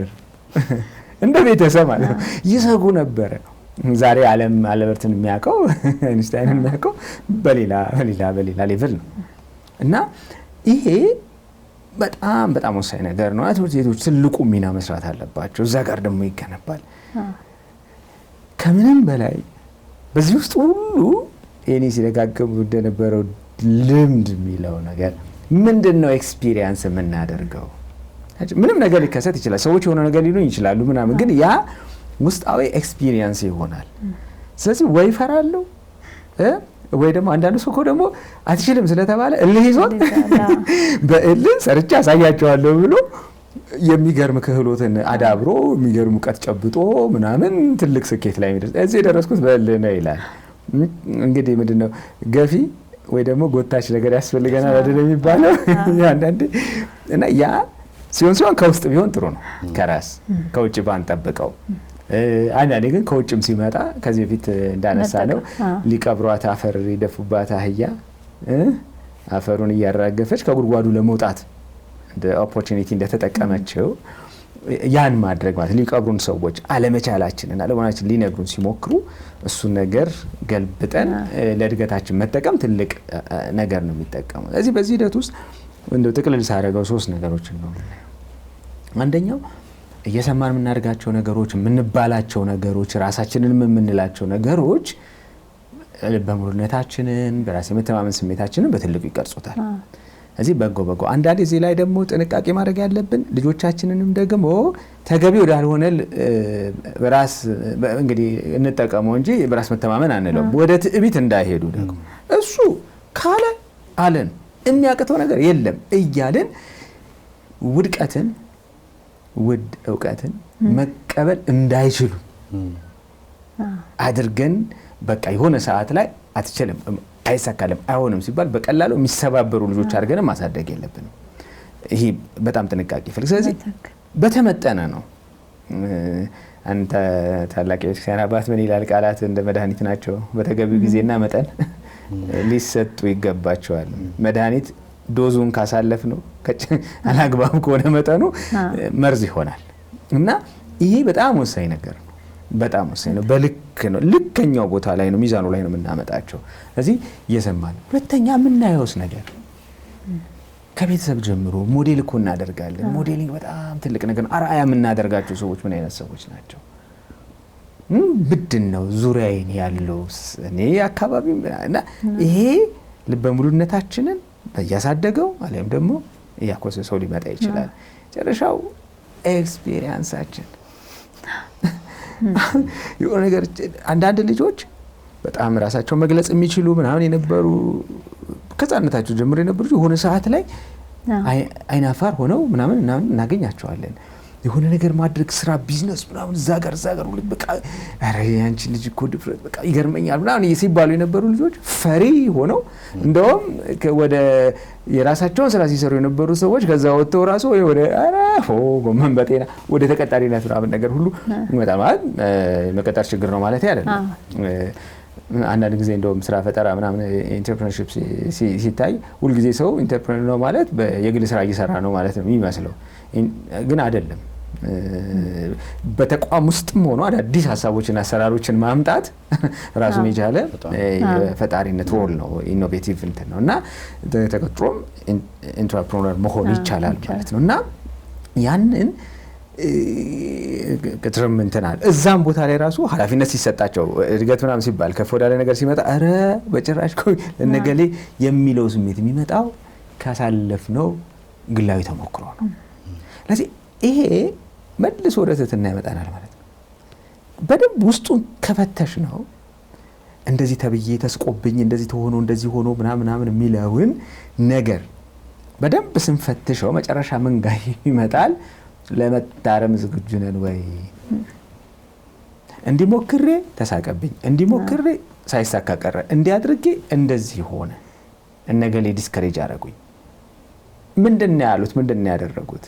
እንደ ቤተሰብ ማለት ነው ይሰጉ ነበረ። ዛሬ አልበርትን የሚያውቀው አይንስታይንን የሚያውቀው በሌላ ሌቭል ነው። እና ይሄ በጣም ወሳኝ ነገር ነው። ትምህርት ቤቶች ትልቁ ሚና መስራት አለባቸው። እዛ ጋር ደግሞ ይገነባል። ከምንም በላይ በዚህ ውስጥ ሁሉ እኔ ሲደጋገሙ እንደነበረው ልምድ የሚለው ነገር ምንድነው? ኤክስፒሪየንስ የምናደርገው ምንም ነገር ሊከሰት ይችላል። ሰዎች የሆነ ነገር ሊሉኝ ይችላሉ ምናምን፣ ግን ያ ውስጣዊ ኤክስፒሪየንስ ይሆናል። ስለዚህ ወይ ፈራለሁ ወይ ደግሞ አንዳንዱ ሰው ደግሞ አትችልም ስለተባለ እልህ ይዞት በእልህ ሰርቻ አሳያቸዋለሁ ብሎ የሚገርም ክህሎትን አዳብሮ የሚገርም እውቀት ጨብጦ ምናምን ትልቅ ስኬት ላይ የሚደርስ እዚህ የደረስኩት በእልህ ነው ይላል። እንግዲህ ምንድነው ገፊ ወይ ደግሞ ጎታች ነገር ያስፈልገናል አይደል የሚባለው አንዳንዴ። እና ያ ሲሆን ከውስጥ ቢሆን ጥሩ ነው፣ ከራስ ከውጭ ባንጠብቀው። አንዳንዴ ግን ከውጭም ሲመጣ ከዚህ በፊት እንዳነሳ ነው ሊቀብሯት አፈር ይደፉባት አህያ አፈሩን እያራገፈች ከጉድጓዱ ለመውጣት እንደ ኦፖርቹኒቲ እንደተጠቀመችው ያን ማድረግ ማለት ሊቀብሩን ሰዎች አለመቻላችንን አለመሆናችን ሊነግሩን ሲሞክሩ እሱን ነገር ገልብጠን ለእድገታችን መጠቀም ትልቅ ነገር ነው የሚጠቀመው። ስለዚህ በዚህ ሂደት ውስጥ እንደው ጥቅልል ሳደርገው 3 ነገሮችን ነው። አንደኛው እየሰማን የምናደርጋቸው ነገሮች የምንባላቸው ነገሮች ራሳችንን የምንላቸው ነገሮች ልበ ሙሉነታችንን በራስ የመተማመን ስሜታችንን በትልቁ ይቀርጹታል። እዚህ በጎ አንዳንዴ እዚህ ላይ ደግሞ ጥንቃቄ ማድረግ ያለብን ልጆቻችንንም ደግሞ ተገቢ ወዳልሆነ በራስ እንግዲህ እንጠቀመው እንጂ በራስ መተማመን አንለው ወደ ትዕቢት እንዳይሄዱ ደግሞ እሱ ካለ አለን የሚያቅተው ነገር የለም እያልን ውድቀትን ውድ ዕውቀትን መቀበል እንዳይችሉ አድርገን በቃ የሆነ ሰዓት ላይ አትችልም አይሳካልም አይሆንም ሲባል በቀላሉ የሚሰባበሩ ልጆች አድርገን ማሳደግ የለብንም። ይሄ በጣም ጥንቃቄ ይፈልጋል። ስለዚህ በተመጠነ ነው። አንተ ታላቅ የቤተክርስቲያን አባት ምን ይላል? ቃላት እንደ መድኃኒት ናቸው፣ በተገቢው ጊዜና መጠን ሊሰጡ ይገባቸዋል። መድኃኒት ዶዙን ካሳለፍ ነው አላግባብ ከሆነ መጠኑ መርዝ ይሆናል እና ይሄ በጣም ወሳኝ ነገር ነው። በጣም ወሳኝ ነው። በልክ ነው፣ ልከኛው ቦታ ላይ ነው፣ ሚዛኑ ላይ ነው የምናመጣቸው። ስለዚህ እየሰማን ሁለተኛ የምናየውስ ነገር ከቤተሰብ ጀምሮ ሞዴል እኮ እናደርጋለን። ሞዴሊንግ በጣም ትልቅ ነገር ነው። አርአያ የምናደርጋቸው ሰዎች ምን አይነት ሰዎች ናቸው? ምንድን ነው ዙሪያዬን ያለው እኔ አካባቢ እና ይሄ ልበ ሙሉነታችንን እያሳደገው አለም ደግሞ እያኮሰ ሰው ሊመጣ ይችላል። ጨረሻው ኤክስፒሪየንሳችን የሆነ ነገር አንዳንድ ልጆች በጣም ራሳቸው መግለጽ የሚችሉ ምናምን የነበሩ ከጻነታቸው ጀምሮ የነበሩ የሆነ ሰዓት ላይ አይናፋር ሆነው ምናምን እናገኛቸዋለን። የሆነ ነገር ማድረግ ስራ ቢዝነስ ምናምን እዛ ጋር ሁሉ በቃ አረ ያንቺ ልጅ እኮ ድፍረት በቃ ይገርመኛል ምናምን ሲባሉ የነበሩ ልጆች ፈሪ ሆነው እንደውም ወደ የራሳቸውን ስራ ሲሰሩ የነበሩ ሰዎች ከዛ ወጥተው ራሱ ወደ አረ ጎመን በጤና ወደ ተቀጣሪነት ምናምን ነገር ሁሉ ይመጣል። ማለት መቀጠር ችግር ነው ማለት አይደለም። አንዳንድ ጊዜ እንደውም ስራ ፈጠራ ምናምን ኢንተርፕረነርሺፕ ሲታይ ሁሉ ጊዜ ሰው ኢንተርፕረነር ነው ማለት የግል ስራ እየሰራ ነው ማለት ነው የሚመስለው፣ ግን አይደለም። በተቋም ውስጥም ሆኖ አዳዲስ ሀሳቦችን አሰራሮችን ማምጣት ራሱን የቻለ ፈጣሪነት ሮል ነው፣ ኢኖቬቲቭ እንትን ነው እና ተቀጥሮም ኢንተርፕረነር መሆን ይቻላል ማለት ነው። እና ያንን ቅጥርም እንትናል እዛም ቦታ ላይ ራሱ ኃላፊነት ሲሰጣቸው እድገት ምናምን ሲባል ከፍ ወዳለ ነገር ሲመጣ አረ በጭራሽ ለነገሌ የሚለው ስሜት የሚመጣው ካሳለፍነው ግላዊ ተሞክሮ ነው። ስለዚህ ይሄ መልሶ ወደ ትህትና ያመጣናል ማለት ነው። በደንብ ውስጡን ከፈተሽ ነው እንደዚህ ተብዬ ተስቆብኝ እንደዚህ ተሆኖ እንደዚህ ሆኖ ምናምን የሚለውን ነገር በደንብ ስንፈትሸው መጨረሻ ምን ጋር ይመጣል? ለመታረም ዝግጁ ነን ወይ? እንዲሞክሬ ተሳቀብኝ፣ እንዲሞክሬ ሳይሳካ ቀረ፣ እንዲያድርጌ እንደዚህ ሆነ፣ እነገሌ ዲስከሬጅ አደረጉኝ። ምንድነው ያሉት? ምንድነው ያደረጉት?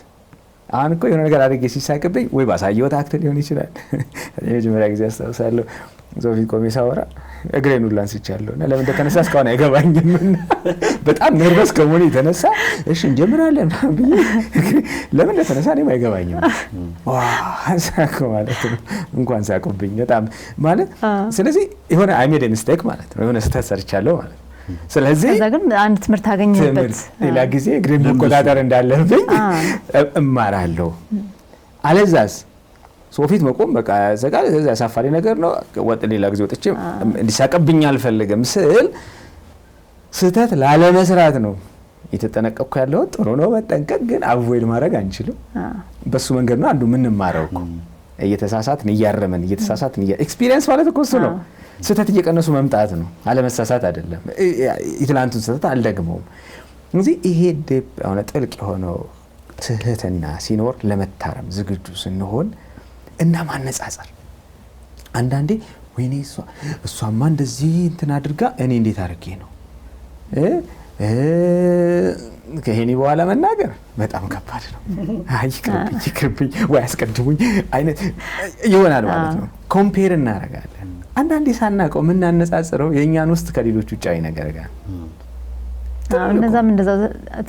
አሁን እኮ የሆነ ነገር አድርጌ ሲሳቅብኝ ወይ ባሳየው ታክት ሊሆን ይችላል። የመጀመሪያ ጊዜ አስታውሳለሁ ዞፊት ቆሜ ሳወራ እግሬን ሁሉ አንስቻለሁ እና ለምን እንደተነሳ እስካሁን አይገባኝም። በጣም ነርቨስ ከመሆኔ የተነሳ እሺ እንጀምራለን ብዬ ለምን እንደተነሳ እኔም አይገባኝም። ሳቅ ማለት ነው እንኳን ሳቁብኝ በጣም ማለት። ስለዚህ የሆነ አይ ሜድ ሚስቴክ ማለት ነው፣ የሆነ ስህተት ሰርቻለሁ ማለት ነው። ስለዚህ ከዛ ግን አንድ ትምህርት አገኘበት። ሌላ ጊዜ እግሬን መቆጣጠር እንዳለብኝ እማራለሁ። አለዛስ ሶፊት መቆም በቃ ዘጋለ ያሳፋሪ ነገር ነው። ወጥ ሌላ ጊዜ ወጥቼ እንዲሳቀብኝ አልፈልግም ስል ስህተት ላለመስራት ነው የተጠነቀቅኩ ያለው። ጥሩ ነው መጠንቀቅ፣ ግን አቮይድ ማድረግ አንችልም። በሱ መንገድ ነው አንዱ ምን ማረው እኮ እየተሳሳትን እያረመን እየተሳሳትን ኤክስፒሪየንስ ማለት እኮ እሱ ነው። ስህተት እየቀነሱ መምጣት ነው፣ አለመሳሳት አይደለም። የትላንቱን ስህተት አልደግመውም። እንግዲህ ይሄ ዴፕ የሆነ ጥልቅ የሆነው ትህትና ሲኖር ለመታረም ዝግጁ ስንሆን እና ማነጻጸር አንዳንዴ ወይኔ እሷማ እንደዚህ እንትን አድርጋ እኔ እንዴት አድርጌ ነው ከሄኒ በኋላ መናገር በጣም ከባድ ነው። አይ ይቅርብኝ ወይ አስቀድሙኝ አይነት ይሆናል ማለት ነው። ኮምፔር እናደርጋለን። አንዳንዴ ሳናውቀው የምናነጻጽረው የእኛን ውስጥ ከሌሎች ውጫዊ ነገር ጋር እነዛም እንደዛ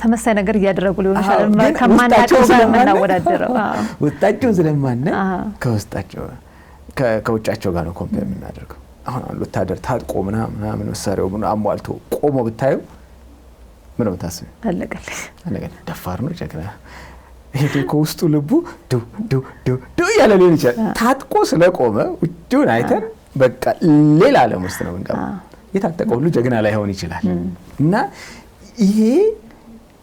ተመሳሳይ ነገር እያደረጉ ሊሆን ይችላል። ከማናውቀው ጋር የምናወዳደረው ውስጣቸው ስለማናውቅ ከውስጣቸው ከውጫቸው ጋር ነው ኮምፔር የምናደርገው። አሁን ወታደር ታጥቆ ምናምን መሳሪያው አሟልቶ ቆሞ ብታዩ ምን ነው ታስብ አለቀልኝ ደፋር ነው ጀግና ይሄ ከውስጡ ልቡ ዱ ዱ ዱ ዱ ያለ ሊሆን ይችላል። ታጥቆ ስለቆመ ውጭውን አይተን በቃ ሌላ ዓለም ውስጥ ነው እንገባው። የታጠቀው ሁሉ ጀግና ላይሆን ይችላል እና ይሄ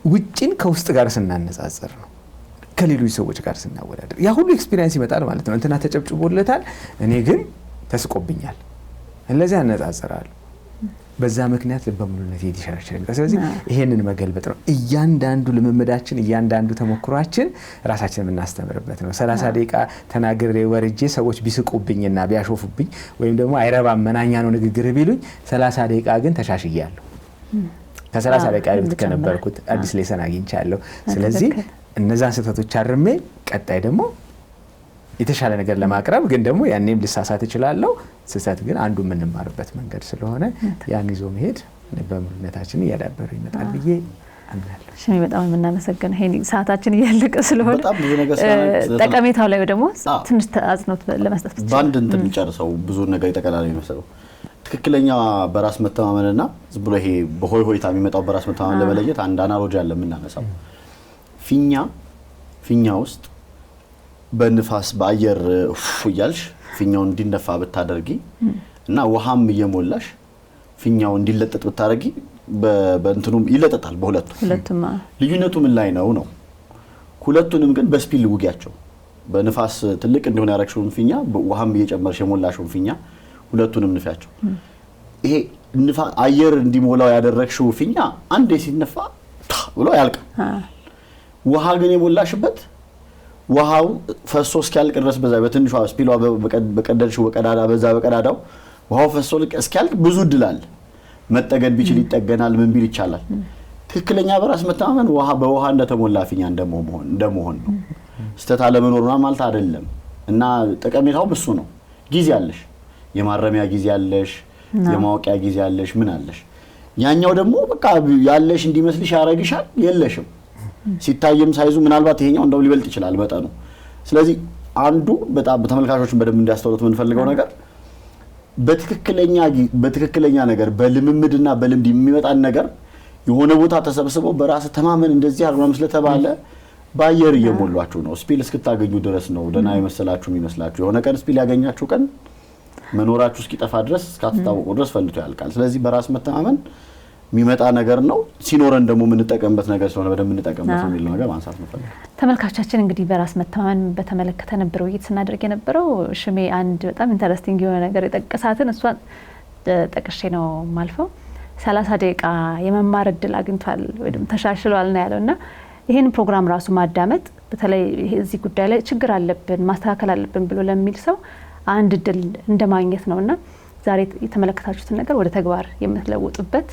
ውጭን ከውስጥ ጋር ስናነጻጽር ነው ከሌሎች ሰዎች ጋር ስናወዳደር ያ ሁሉ ኤክስፒሪየንስ ይመጣል ማለት ነው። እንትና ተጨብጭቦለታል እኔ ግን ተስቆብኛል ለዚህ አነጻጽራለሁ። በዛ ምክንያት ልበሙሉነት ይተሻሻል። ስለዚህ ይሄንን መገልበጥ ነው እያንዳንዱ ልምምዳችን እያንዳንዱ ተሞክሯችን ራሳችንን እናስተምርበት ነው። 30 ደቂቃ ተናግሬ ወርጄ ሰዎች ቢስቁብኝና ቢያሾፉብኝ ወይም ደግሞ አይረባም መናኛ ነው ንግግር ቢሉኝ 30 ደቂቃ ግን ተሻሽያለሁ። ከ30 ደቂቃ በፊት ከነበርኩት አዲስ ሌሰን አግኝቻለሁ። ስለዚህ እነዛን ስህተቶች አርሜ ቀጣይ ደግሞ የተሻለ ነገር ለማቅረብ ግን ደግሞ ያኔም ልሳሳት እችላለሁ። ስህተት ግን አንዱ የምንማርበት መንገድ ስለሆነ ያን ይዞ መሄድ በሙሉነታችን እያዳበረ ይመጣል ብዬ አምናለሁ። ሽሜ በጣም የምናመሰግነው ይሄን ሰዓታችን እያለቀ ስለሆነ በጣም ብዙ ነገር ጠቀሜታው ላይ ደግሞ ትንሽ አጽንኦት ለመስጠት ብቻ ባንድ እንትን ጨርሰው ብዙ ነገር ይጠቀላል የሚመስለው ትክክለኛ በራስ መተማመንና ዝም ብሎ ይሄ በሆይ ሆይታ የሚመጣው በራስ መተማመን ለመለየት አንድ አናሎጂ አለ የምናነሳው። ፊኛ ውስጥ በንፋስ በአየር እያልሽ ፊኛውን እንዲነፋ ብታደርጊ እና ውሃም እየሞላሽ ፊኛው እንዲለጠጥ ብታደርጊ በእንትኑም ይለጠጣል። በሁለቱም ልዩነቱ ምን ላይ ነው? ሁለቱንም ግን በስፒል ውጊያቸው በንፋስ ትልቅ እንዲሆን ያረክሽውን ፊኛ ውሃም እየጨመርሽ የሞላሽውን ፊኛ ሁለቱንም ንፋያቸው። ይሄ አየር እንዲሞላው ያደረክሽው ፊኛ አንዴ ሲነፋ ብሎ ያልቃል። ውሃ ግን የሞላሽበት ውሃው ፈሶ እስኪያልቅ ድረስ በዛ በትንሿ ስፒሏ በቀደልሽው በቀዳዳ በዛ በቀዳዳው ውሃው ፈሶ እስኪያልቅ ብዙ ድል አለ። መጠገን ቢችል ይጠገናል፣ ምን ቢል ይቻላል። ትክክለኛ በራስ መተማመን በውሃ እንደተሞላ ፊኛ እንደመሆን ነው። ስተት አለመኖር ማለት አይደለም እና ጠቀሜታው እሱ ነው። ጊዜ አለሽ፣ የማረሚያ ጊዜ አለሽ፣ የማወቂያ ጊዜ አለሽ፣ ምን አለሽ። ያኛው ደግሞ በቃ ያለሽ እንዲመስልሽ ያረግሻል፣ የለሽም። ሲታየም ሳይዙ ምናልባት ይሄኛው እንደው ሊበልጥ ይችላል መጠኑ። ስለዚህ አንዱ በጣም ተመልካቾችን በደንብ እንዲያስተውሉት የምንፈልገው ነገር በትክክለኛ ነገር በልምምድና በልምድ የሚመጣን ነገር የሆነ ቦታ ተሰብስበው በራስ ተማመን እንደዚህ አርማ ስለተባለ ባየር እየሞሏችሁ ነው ስፒል እስክታገኙ ድረስ ነው ደና የመሰላችሁ የሚመስላችሁ። የሆነ ቀን ስፒል ያገኛችሁ ቀን መኖራችሁ እስኪጠፋ ድረስ እስካትታወቁ ድረስ ፈልቶ ያልቃል። ስለዚህ በራስ መተማመን የሚመጣ ነገር ነው። ሲኖረን ደግሞ የምንጠቀምበት ነገር ስለሆነ በደንብ እንጠቀምበት የሚል ነገር ማንሳት ነው። ተመልካቾቻችን እንግዲህ በራስ መተማመን በተመለከተ ነበር ውይይት ስናደርግ የነበረው። ሽሜ አንድ በጣም ኢንተረስቲንግ የሆነ ነገር የጠቀሳትን እሷን ጠቅሼ ነው ማልፈው። 30 ደቂቃ የመማር እድል አግኝቷል ወይም ተሻሽሏል ነው ያለውና ይሄን ፕሮግራም ራሱ ማዳመጥ በተለይ እዚህ ጉዳይ ላይ ችግር አለብን ማስተካከል አለብን ብሎ ለሚል ሰው አንድ እድል እንደማግኘት ነውና ዛሬ የተመለከታችሁትን ነገር ወደ ተግባር የምትለውጡበት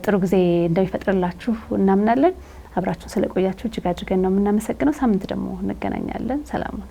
ጥሩ ጊዜ እንደሚፈጥርላችሁ እናምናለን። አብራችሁን ስለቆያችሁ እጅግ አድርገን ነው የምናመሰግነው። ሳምንት ደግሞ እንገናኛለን። ሰላም ነው።